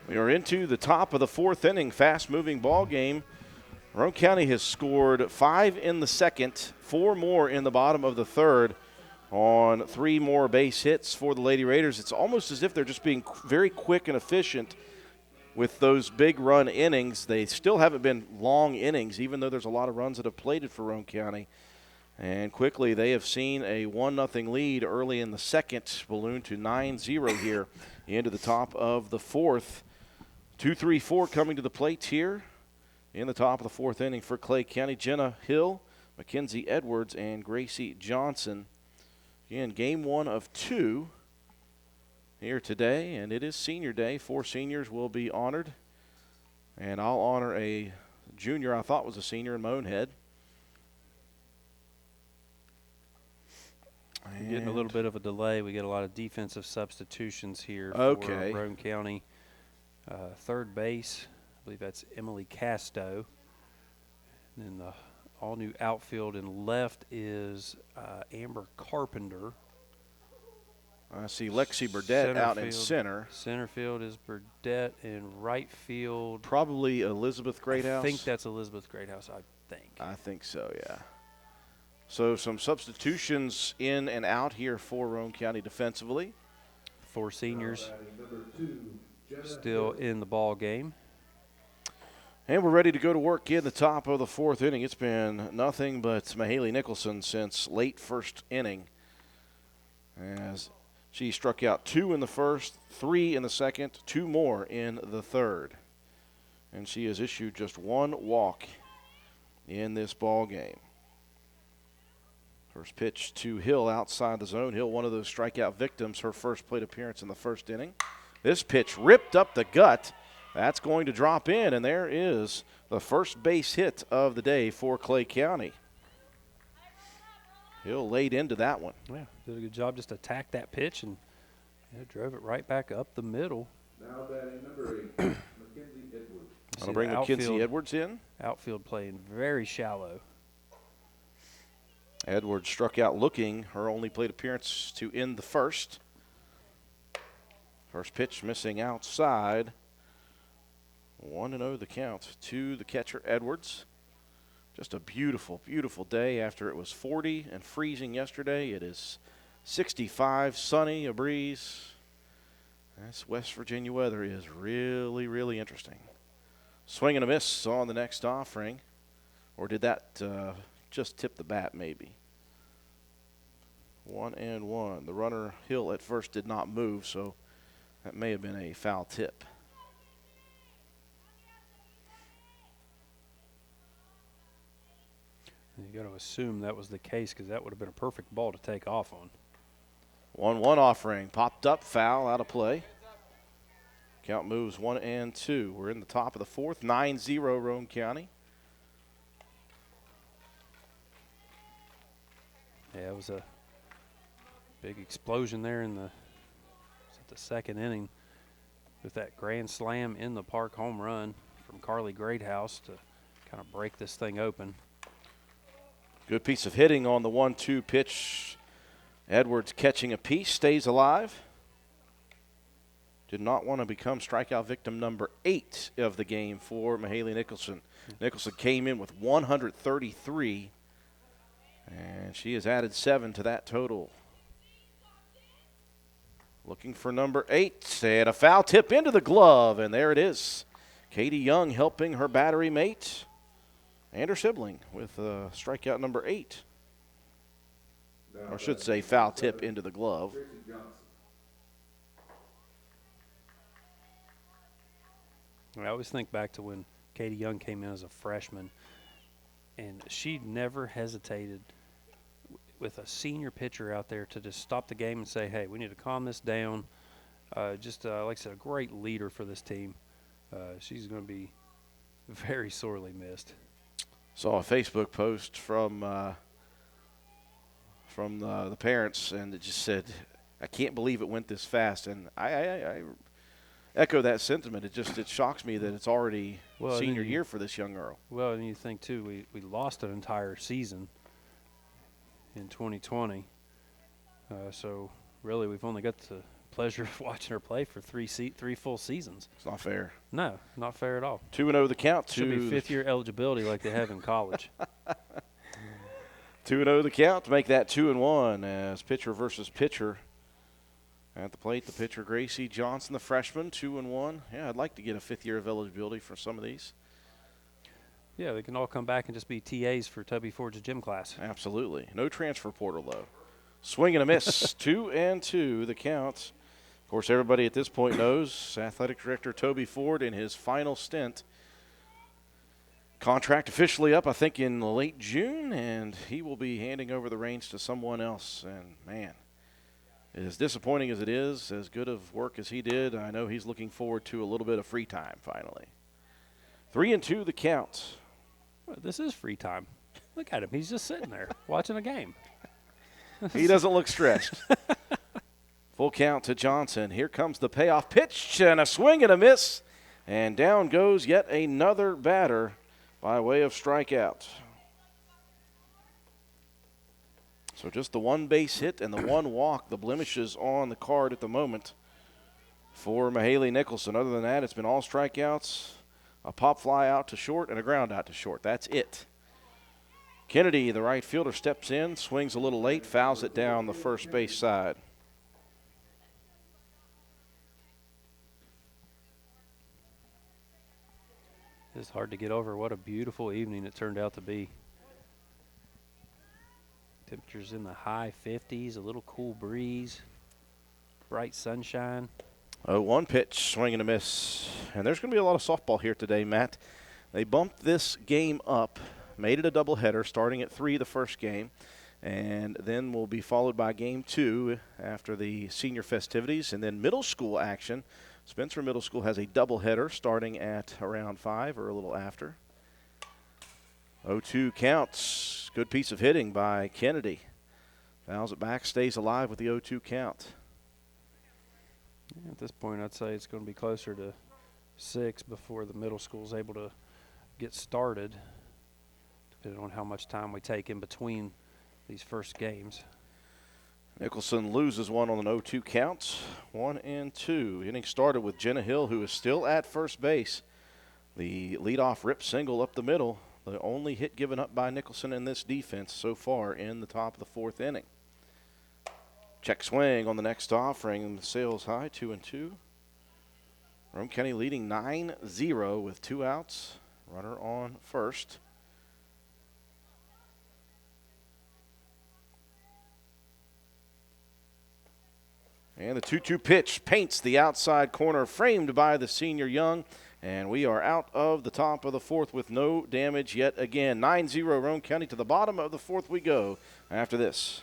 We are into the top of the fourth inning, fast-moving ball game. Roane County has scored 5 in the second, 4 more in the bottom of the third on 3 more base hits for the Lady Raiders. It's almost as if they're just being very quick and efficient with those big run innings. They still haven't been long innings, even though there's a lot of runs that have plated for Roane County. And quickly, they have seen a 1-0 lead early in the second, balloon to 9-0 here into the top of the fourth. 2-3-4 coming to the plate here in the top of the fourth inning for Clay County. Jenna Hill, Mackenzie Edwards, and Gracie Johnson. Again, game 1 of 2 here today, and it is senior day. 4 seniors will be honored, and I'll honor a junior I thought was a senior in my own head. We're getting a little bit of a delay. We get a lot of defensive substitutions here Okay. for Roane County. Third base, I believe that's Emily Casto. And then the all-new outfield and left is Amber Carpenter. I see Lexi Burdett out in center. Center field is Burdett, and right field. Probably Elizabeth Greathouse. I think that's Elizabeth Greathouse, I think so, yeah. So some substitutions in and out here for Roane County defensively. 4 seniors still in the ball game. And we're ready to go to work in the top of the 4th inning. It's been nothing but Mahaley Nicholson since late first inning, as she struck out 2 in the first, 3 in the second, 2 more in the third. And she has issued just 1 walk in this ball game. First pitch to Hill outside the zone. Hill, one of those strikeout victims, her first plate appearance in the first inning. This pitch ripped up the gut. That's going to drop in, and there is the first base hit of the day for Clay County. Hill laid into that one. Yeah, did a good job, just attacked that pitch and drove it right back up the middle. Now batting number 8, Mackenzie Edwards. I'll bring Mackenzie Edwards in. Outfield playing very shallow. Edwards struck out looking, her only plate appearance to end the first. First pitch missing outside. 1-0 the count to the catcher, Edwards. Just a beautiful, beautiful day after it was 40 and freezing yesterday. It is 65, sunny, a breeze. This West Virginia weather is really, really interesting. Swing and a miss on the next offering. Or did that just tip the bat maybe? 1-1. The runner, Hill, at first did not move, so that may have been a foul tip. You got to assume that was the case because that would have been a perfect ball to take off on. 1-1 offering. Popped up, foul, out of play. Count moves 1-2. We're in the top of the 4th, 9-0 Roane County. Yeah, it was a big explosion there in the second inning with that grand slam in the park home run from Carly Greathouse to kind of break this thing open. Good piece of hitting on the 1-2 pitch. Edwards catching a piece, stays alive. Did not want to become strikeout victim number 8 of the game for Mahaley Nicholson. Nicholson came in with 133, and she has added 7 to that total. Looking for number 8, and a foul tip into the glove, and there it is. Katie Young helping her battery mate and her sibling with strikeout number 8. Or I should say foul tip into the glove. I always think back to when Katie Young came in as a freshman, and she never hesitated with a senior pitcher out there to just stop the game and say, hey, we need to calm this down. Like I said, a great leader for this team. She's going to be very sorely missed. Saw a Facebook post from the parents, and it just said, I can't believe it went this fast. And I echo that sentiment. It shocks me that it's already senior year for this young girl. Well, and you think, too, we lost an entire season in 2020. So, really, we've only got the pleasure of watching her play for three full seasons. It's not fair. No, not fair at all. 2-0 the count. Should be fifth-year eligibility like they have in college. 2-0 the count to make that 2-1 as pitcher versus pitcher. At the plate, the pitcher, Gracie Johnson, the freshman, 2-1. Yeah, I'd like to get a fifth year of eligibility for some of these. Yeah, they can all come back and just be TAs for Tubby Ford's gym class. Absolutely. No transfer portal, though. Swing and a miss. 2-2 the count. Of course, everybody at this point knows Athletic Director Toby Ford in his final stint. Contract officially up, I think, in late June, and he will be handing over the reins to someone else. And, man, As disappointing as it is, as good of work as he did, I know he's looking forward to a little bit of free time finally. 3-2 the count. Well, this is free time. Look at him. He's just sitting there watching a game. He doesn't look stressed. Full count to Johnson. Here comes the payoff pitch and a swing and a miss. And down goes yet another batter by way of strikeout. So just the one base hit and the one walk, the blemishes on the card at the moment for Mahaley Nicholson. Other than that, it's been all strikeouts, a pop fly out to short, and a ground out to short. That's it. Kennedy, the right fielder, steps in, swings a little late, fouls it down the first base side. It's hard to get over what a beautiful evening it turned out to be. Temperatures in the high 50s, a little cool breeze, bright sunshine. 0-1 pitch, swing and a miss. And there's going to be a lot of softball here today, Matt. They bumped this game up, made it a doubleheader, starting at 3 the first game, and then will be followed by game 2 after the senior festivities, and then middle school action. Spencer Middle School has a doubleheader starting at around 5 or a little after. 0-2 counts. Good piece of hitting by Kennedy. Fouls it back, stays alive with the 0-2 count. Yeah, at this point, I'd say it's going to be closer to 6 before the middle school is able to get started, depending on how much time we take in between these first games. Nicholson loses one on an 0-2 count. 1-2. Inning started with Jenna Hill, who is still at first base. The leadoff rip single up the middle. The only hit given up by Nicholson in this defense so far in the top of the 4th inning. Check swing on the next offering, and the sales high, 2-2. Roane County leading 9-0 with 2 outs. Runner on first. And the 2-2 pitch paints the outside corner, framed by the senior Young. And we are out of the top of the 4th with no damage yet again. 9-0 Roane County. To the bottom of the 4th we go after this.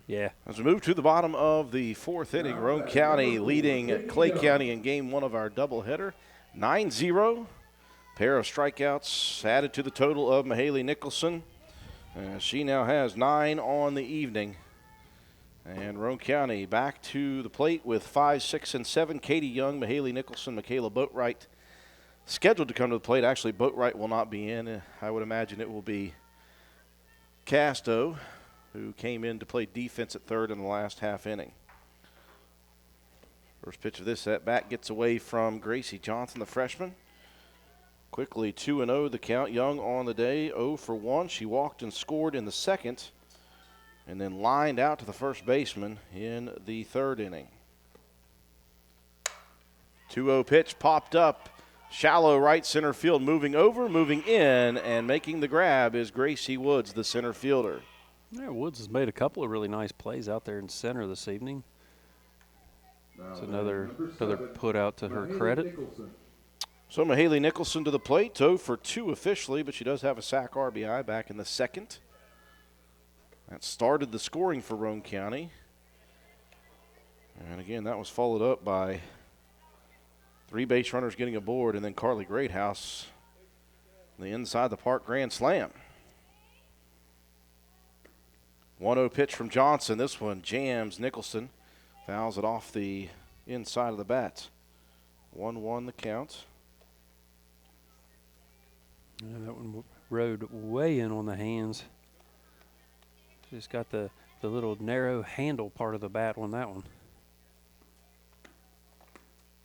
Yeah. As we move to the bottom of the 4th inning, Roane County leading Clay County in game 1 of our doubleheader. 9-0. Pair of strikeouts added to the total of Mahaley Nicholson. She now has 9 on the evening. And Roane County back to the plate with 5, 6, and 7. Katie Young, Mahaley Nicholson, Michaela Boatwright scheduled to come to the plate. Actually, Boatwright will not be in. I would imagine it will be Casto, who came in to play defense at 3rd in the last half inning. First pitch of this at bat gets away from Gracie Johnson, the freshman. Quickly 2-0 the count. Young on the day, 0 for 1. She walked and scored in the 2nd, and then lined out to the first baseman in the 3rd inning. 2-0 pitch popped up. Shallow right center field, moving over, moving in, and making the grab is Gracie Woods, the center fielder. Yeah, Woods has made a couple of really nice plays out there in center this evening. It's another put out to her credit. So Mahaley Nicholson to the plate, 0 for 2 officially, but she does have a sac RBI back in the 2nd. That started the scoring for Roane County. And again, that was followed up by 3 base runners getting aboard, and then Carly Greathouse, the inside the park grand slam. 1-0 pitch from Johnson. This one jams Nicholson. Fouls it off the inside of the bat. 1-1 the count. That one rode way in on the hands. Just got the little narrow handle part of the bat on that one.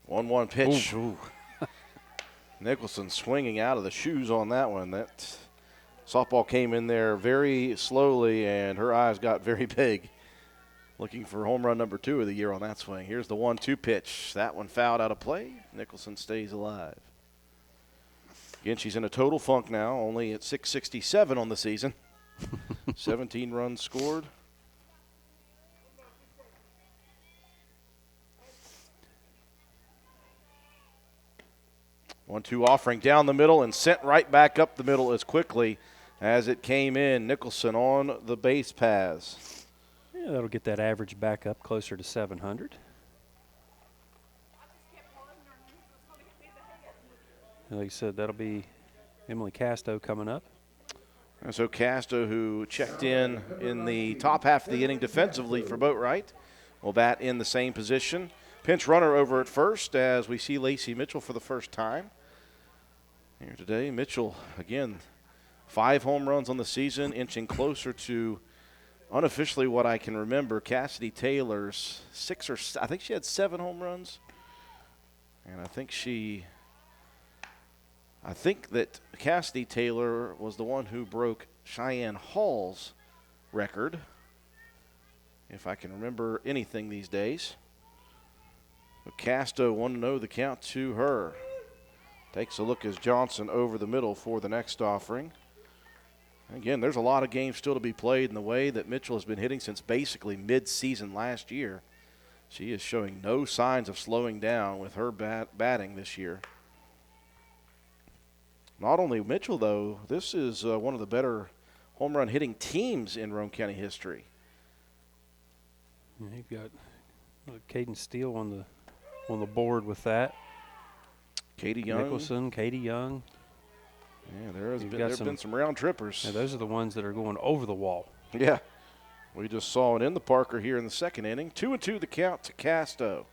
1-1 pitch. Ooh. Nicholson swinging out of the shoes on that one. That softball came in there very slowly, and her eyes got very big. Looking for home run number 2 of the year on that swing. Here's the 1-2 pitch. That one fouled out of play. Nicholson stays alive. Again, she's in a total funk now, only at 667 on the season. 17 runs scored. One-two offering down the middle and sent right back up the middle as quickly as it came in. Nicholson on the base paths. Yeah, that'll get that average back up closer to 700. Like you said, that'll be Emily Casto coming up. And so Casto, who checked in the top half of the inning defensively for Boatwright, will bat in the same position. Pinch runner over at first as we see Lacey Mitchell for the first time here today. Mitchell, again, 5 home runs on the season, inching closer to unofficially what I can remember, Cassidy Taylor's 6 or I think she had 7 home runs. And I think that Cassidy Taylor was the one who broke Cheyenne Hall's record, if I can remember anything these days. But Casto 1-0 the count to her. Takes a look as Johnson over the middle for the next offering. Again, there's a lot of games still to be played in the way that Mitchell has been hitting since basically mid-season last year. She is showing no signs of slowing down with her batting this year. Not only Mitchell, though, this is one of the better home run hitting teams in Roane County history. Yeah, you've got Caden Steele on the board with that. Katie Young. Nicholson, Katie Young. Yeah, there have been some round trippers. Yeah, those are the ones that are going over the wall. Yeah. We just saw it in the Parker here in the second inning. 2-2 the count to Casto.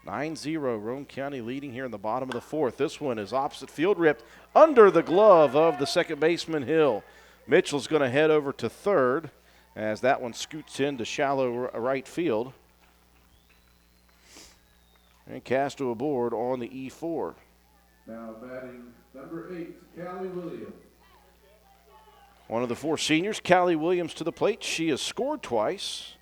9-0, Roane County leading here in the bottom of the fourth. This one is opposite field, ripped under the glove of the second baseman, Hill. Mitchell's going to head over to third as that one scoots into shallow right field. And Casto aboard on the E4. Now batting number 8, Callie Williams. One of the 4 seniors, Callie Williams, to the plate. She has scored twice.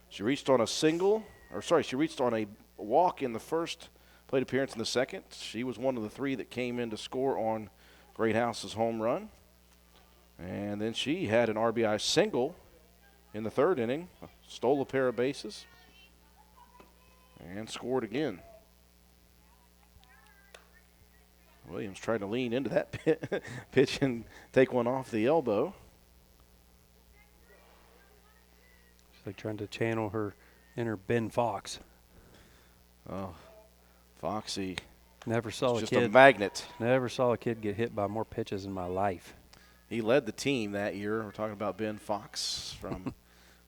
She reached on a walk in the first, plate appearance in the second. She was one of the 3 that came in to score on Greathouse's home run. And then she had an RBI single in the third inning, stole a pair of bases, and scored again. Williams tried to lean into that pitch and take one off the elbow. She's like trying to channel her inner Ben Fox. Oh, Foxy. Never saw just a magnet. Never saw a kid get hit by more pitches in my life. He led the team that year. We're talking about Ben Fox from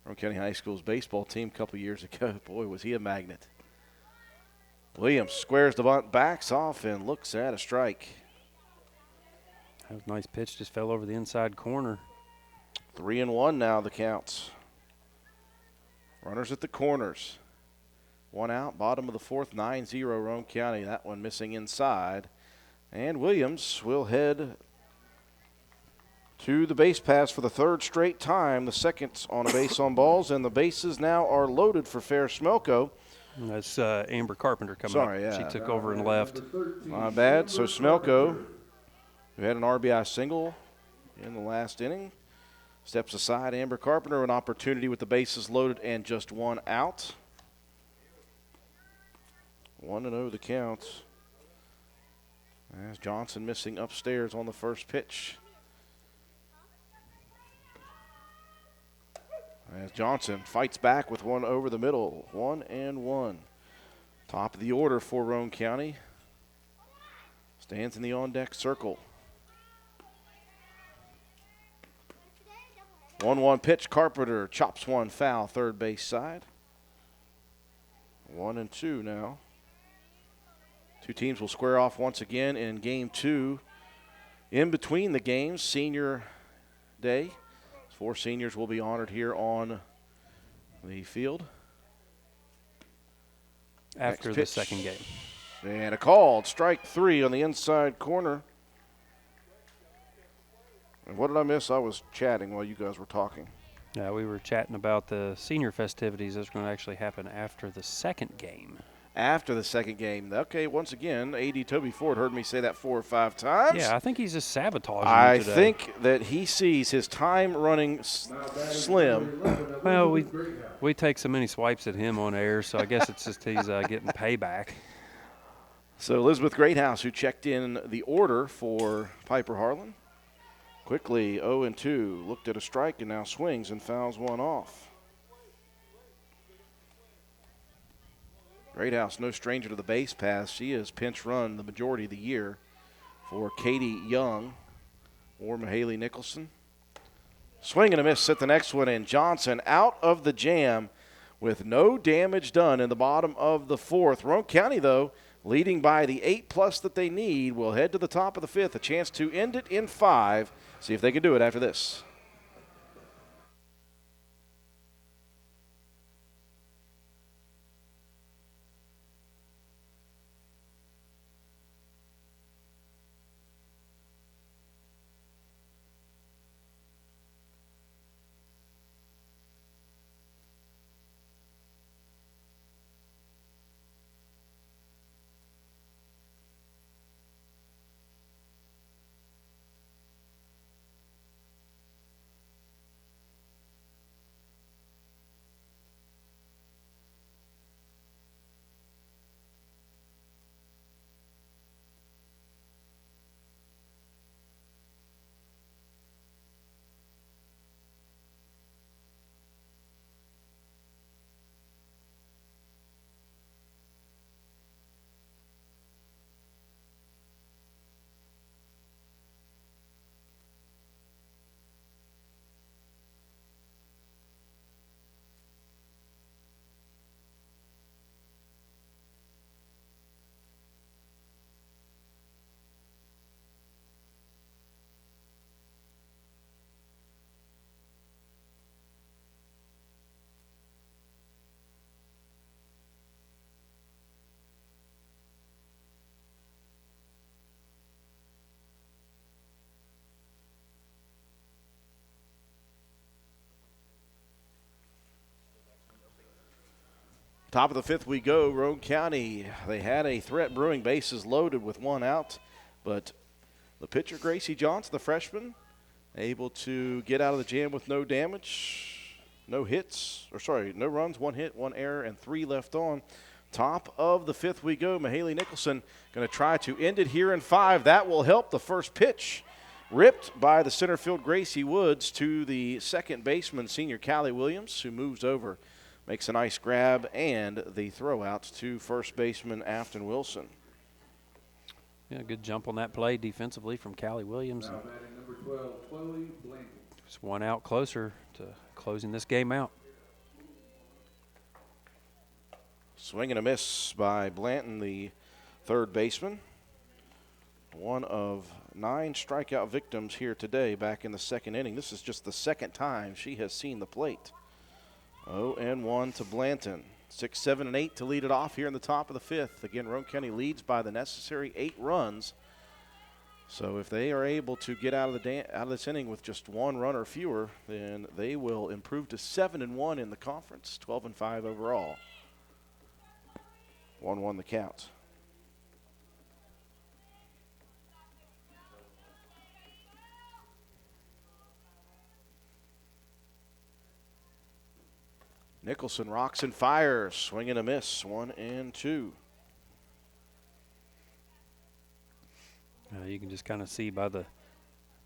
Roane County High School's baseball team a couple years ago. Boy, was he a magnet. Williams squares the bunt, backs off, and looks at a strike. That was a nice pitch, just fell over the inside corner. 3-1 now the counts. Runners at the corners. 1 out, bottom of the fourth, 9-0 Roane County. That one missing inside. And Williams will head to the base pass for the 3rd straight time. The second on a base on balls, and the bases now are loaded for Fair Smelko. That's Amber Carpenter coming up. Yeah. She took over and left. Not bad. So Smelko, who had an RBI single in the last inning, steps aside. Amber Carpenter, an opportunity with the bases loaded and just 1 out. 1-0 the count. As Johnson missing upstairs on the first pitch. As Johnson fights back with one over the middle. 1-1. Top of the order for Roane County. Stands in the on-deck circle. 1-1 pitch. Carpenter chops one foul, third base side. 1-2 now. Two teams will square off once again in game 2. In between the games, senior day. 4 seniors will be honored here on the field. After the second game. And a called strike 3 on the inside corner. And what did I miss? I was chatting while you guys were talking. Yeah, we were chatting about the senior festivities that's going to actually happen after the second game. After the second game. Okay, once again, A.D. Toby Ford heard me say that 4 or 5 times. Yeah, I think he's just sabotaging I you today. think that he sees his time running slim. Well, we take so many swipes at him on air, so I guess it's just he's getting payback. So Elizabeth Greathouse, who checked in the order for Piper Harlan, quickly 0-2, looked at a strike and now swings and fouls one off. Greathouse, no stranger to the base pass. She has pinch run the majority of the year for Katie Young or Mahaley Nicholson. Swing and a miss at the next one, and Johnson out of the jam with no damage done in the bottom of the 4th. Roane County, though, leading by the 8+ that they need, will head to the top of the 5th, a chance to end it in 5. See if they can do it after this. Top of the 5th we go. Roane County, they had a threat brewing, bases loaded with 1 out, but the pitcher, Gracie Johnson, the freshman, able to get out of the jam with no damage, no runs, 1 hit, 1 error, and 3 left on. Top of the 5th we go. Mahaley Nicholson going to try to end it here in 5. That will help. The first pitch ripped by the center field Gracie Woods to the second baseman, senior Callie Williams, who moves over. Makes a nice grab and the throw out to first baseman Afton Wilson. Yeah, good jump on that play defensively from Callie Williams. Now batting number 12, Chloe Blanton. Just 1 out closer to closing this game out. Swing and a miss by Blanton, the third baseman. One of 9 strikeout victims here today back in the second inning. This is just the second time she has seen the plate. 0-1 to Blanton. 6, 7, and 8 to lead it off here in the top of the 5th. Again, Roane County leads by the necessary 8 runs. So if they are able to get out of this inning with just 1 run or fewer, then they will improve to 7-1 in the conference, 12-5 overall. 1-1 the count. Nicholson rocks and fires, swing and a miss, 1-2. You can just kind of see by the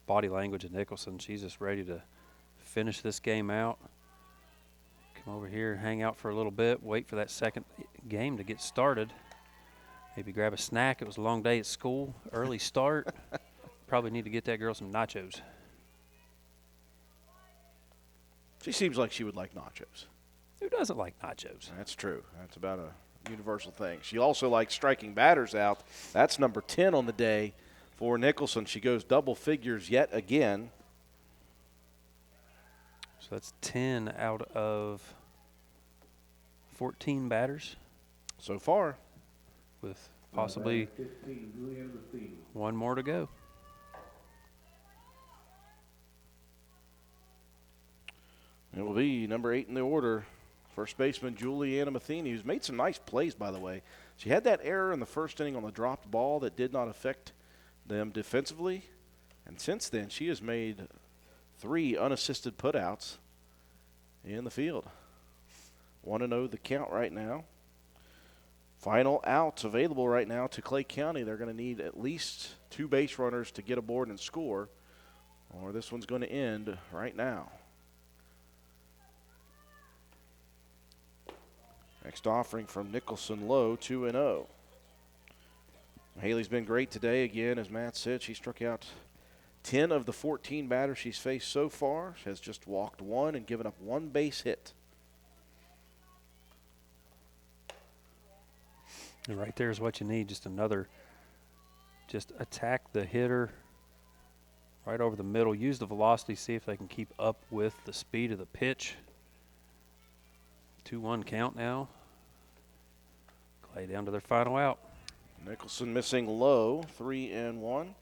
body language of Nicholson, she's just ready to finish this game out. Come over here, hang out for a little bit, wait for that second game to get started. Maybe grab a snack. It was a long day at school, early start. Probably need to get that girl some nachos. She seems like she would like nachos. Who doesn't like nachos? That's true. That's about a universal thing. She also likes striking batters out. That's number 10 on the day for Nicholson. She goes double figures yet again. So that's 10 out of 14 batters So far. with possibly 15, Julianne Matheny. one more to go. It will be number 8 in the order, first baseman Juliana Matheny, who's made some nice plays, by the way. She had that error in the first inning on the dropped ball that did not affect them defensively. And since then, she has made 3 unassisted putouts in the field. 1-0 the count right now. Final outs available right now to Clay County. They're going to need at least 2 base runners to get aboard and score, or this one's going to end right now. Next offering from Nicholson low, 2-0. Haley's been great today again. As Matt said, she struck out 10 of the 14 batters she's faced so far. She has just walked 1 and given up 1 base hit. And right there is what you need, just attack the hitter right over the middle. Use the velocity, see if they can keep up with the speed of the pitch. 2-1 count now. Clay down to their final out. Nicholson missing low, 3-1.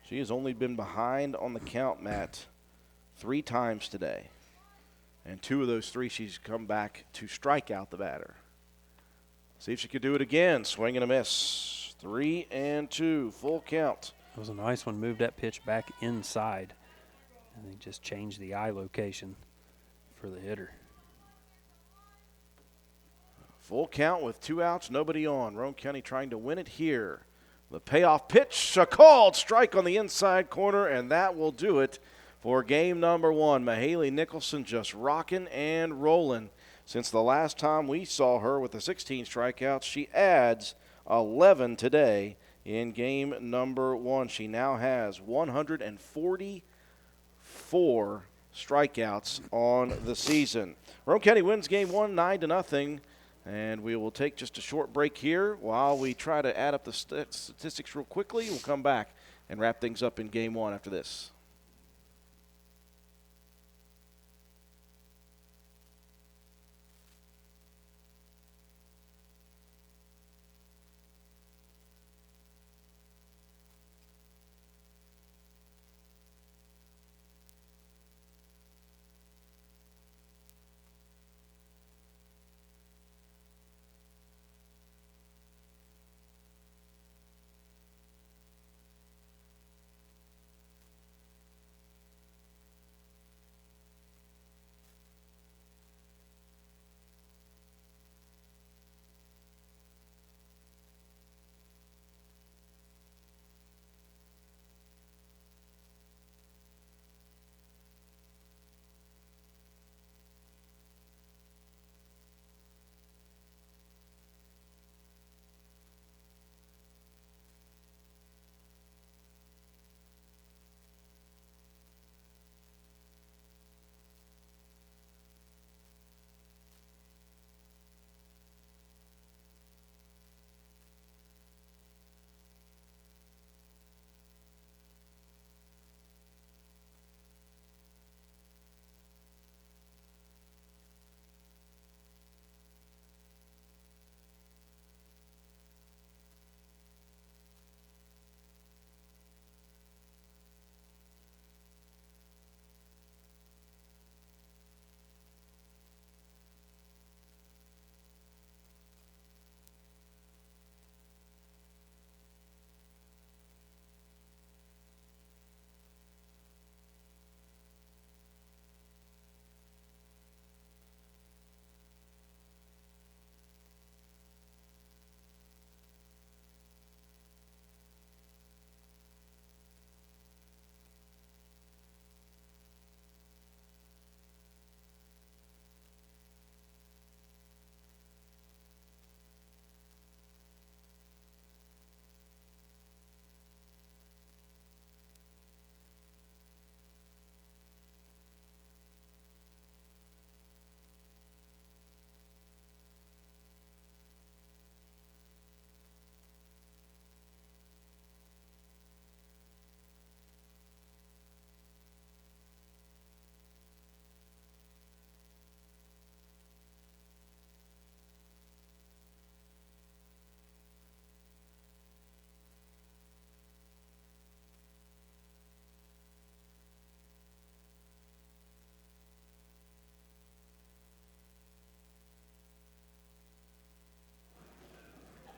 She has only been behind on the count, Matt, 3 times today. And 2 of those 3 she's come back to strike out the batter. See if she could do it again. Swing and a miss. 3-2, full count. It was a nice one. Moved that pitch back inside. And they just changed the eye location for the hitter. Full count with 2 outs, nobody on. Roane County trying to win it here. The payoff pitch, a called strike on the inside corner, and that will do it for game number 1. Mahaley Nicholson just rocking and rolling. Since the last time we saw her with the 16 strikeouts, she adds 11 today in game number 1. She now has 144 strikeouts on the season. Roane County wins game 1, 9-0. And we will take just a short break here while we try to add up the statistics real quickly. We'll come back and wrap things up in game 1 after this.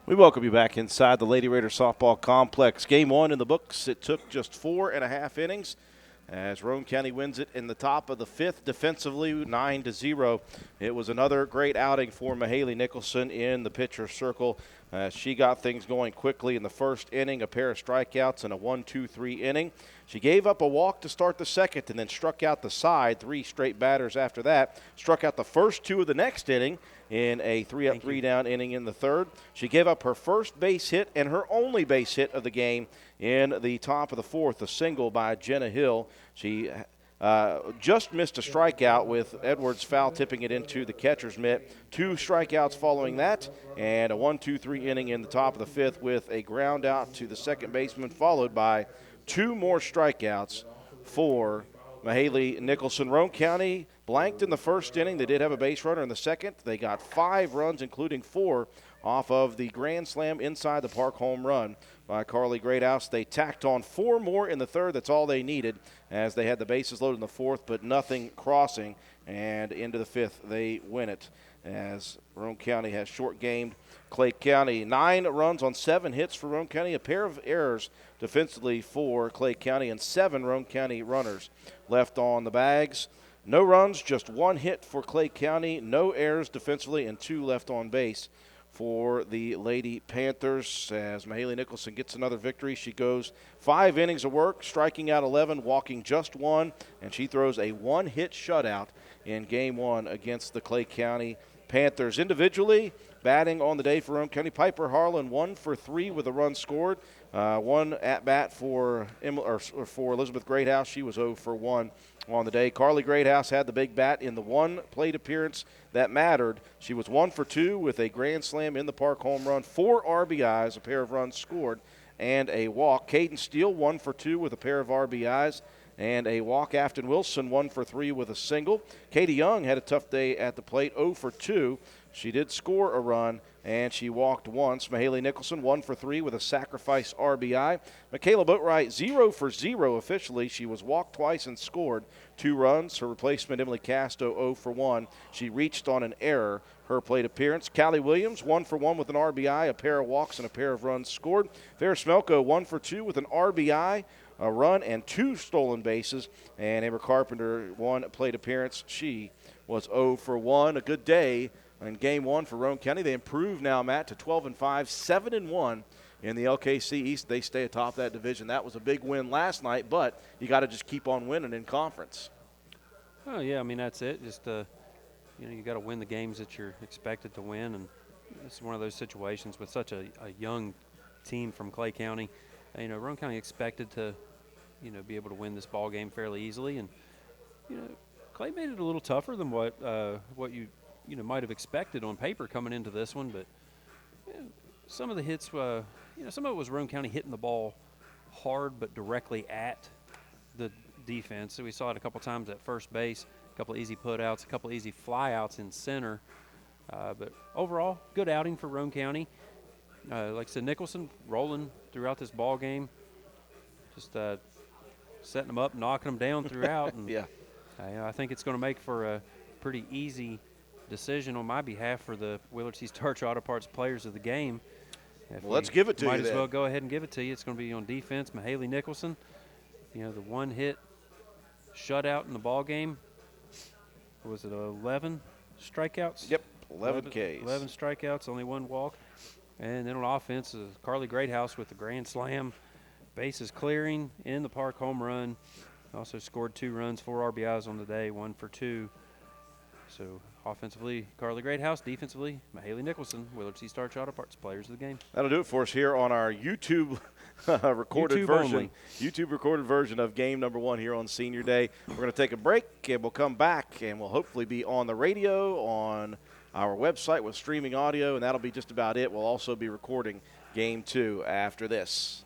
We welcome you back inside the Lady Raider softball complex. Game 1 in the books. It took just 4.5 innings as Roane County wins it in the top of the 5th defensively, 9-0. It was another great outing for Mahaley Nicholson in the pitcher circle. She got things going quickly in the first inning, a pair of strikeouts and a 1-2-3 inning. She gave up a walk to start the second and then struck out the side 3 straight batters after that. Struck out the first 2 of the next inning in a 3-up, 3-down inning in the third. She gave up her first base hit and her only base hit of the game in the top of the 4th, a single by Jenna Hill. She just missed a strikeout with Edwards foul tipping it into the catcher's mitt. 2 strikeouts following that, and a 1-2-3 inning in the top of the 5th with a ground out to the second baseman, followed by 2 more strikeouts for Mahaley Nicholson. Roane County blanked in the first inning. They did have a base runner in the second. They got 5 runs, including 4 off of the grand slam inside the park home run by Carly Greathouse. They tacked on 4 more in the third. That's all they needed as they had the bases loaded in the 4th, but nothing crossing. And into the 5th, they win it as Roane County has short-gamed Clay County. 9 runs on 7 hits for Roane County, a pair of errors defensively for Clay County, and 7 Roane County runners left on the bags. No runs, just 1 hit for Clay County, no errors defensively, and 2 left on base for the Lady Panthers as Mahaley Nicholson gets another victory. She goes 5 innings of work, striking out 11, walking just 1, and she throws a 1-hit shutout in Game 1 against the Clay County Panthers. Individually, batting on the day for Roane County, Piper Harlan 1 for 3 with a run scored. 1 at-bat for Elizabeth Greathouse. She was 0 for 1 on the day. Carly Greathouse had the big bat in the 1 plate appearance that mattered. She was 1 for 2 with a grand slam in the park home run, 4 RBIs, a pair of runs scored, and a walk. Caden Steele 1 for 2 with a pair of RBIs and a walk. Afton Wilson 1 for 3 with a single. Katie Young had a tough day at the plate, 0 for 2. She did score a run, and she walked once. Mahaley Nicholson 1 for 3 with a sacrifice RBI. Michaela Boatwright 0 for 0 officially. She was walked twice and scored 2 runs. Her replacement, Emily Casto, 0 for 1. She reached on an error her plate appearance. Callie Williams 1 for 1 with an RBI, a pair of walks, and a pair of runs scored. Ferris Smelko 1 for 2 with an RBI, a run, and 2 stolen bases. And Amber Carpenter 1 plate appearance. She was 0 for 1. A good day in Game 1 for Roane County. They improve now, Matt, to 12-5, 7-1 in the LKC East. They stay atop that division. That was a big win last night, but you got to just keep on winning in conference. Oh, yeah, I mean, that's it. Just, you got to win the games that you're expected to win, and it's one of those situations with such a young team from Clay County. Roane County expected to, be able to win this ball game fairly easily, and, Clay made it a little tougher than what you might have expected on paper coming into this one, but some of the hits, some of it was Roane County hitting the ball hard but directly at the defense. So we saw it a couple times at first base, a couple easy putouts, a couple easy flyouts in center. But overall, good outing for Roane County. Like I said, Nicholson rolling throughout this ball game, just setting them up, knocking them down throughout. And yeah. I think it's going to make for a pretty easy decision on my behalf for the Willard C. Starch Auto Parts Players of the Game. Well, let's give it to you. Might as well go ahead and give it to you. It's going to be on defense. Mahaley Nicholson, the 1-hit shutout in the ball game. Was it 11 strikeouts? Yep, 11 Ks. 11 strikeouts, only 1 walk. And then on offense, Carly Greathouse with the grand slam, bases clearing in the park home run. Also scored 2 runs, 4 RBIs on the day, 1 for 2. So offensively, Carly Greathouse. Defensively, Mahaley Nicholson, Willard C. Starch Auto Parts Players of the Game. That'll do it for us here on our YouTube recorded version. YouTube recorded version of game number 1 here on Senior Day. We're going to take a break, and we'll come back, and we'll hopefully be on the radio, on our website with streaming audio, and that'll be just about it. We'll also be recording Game 2 after this.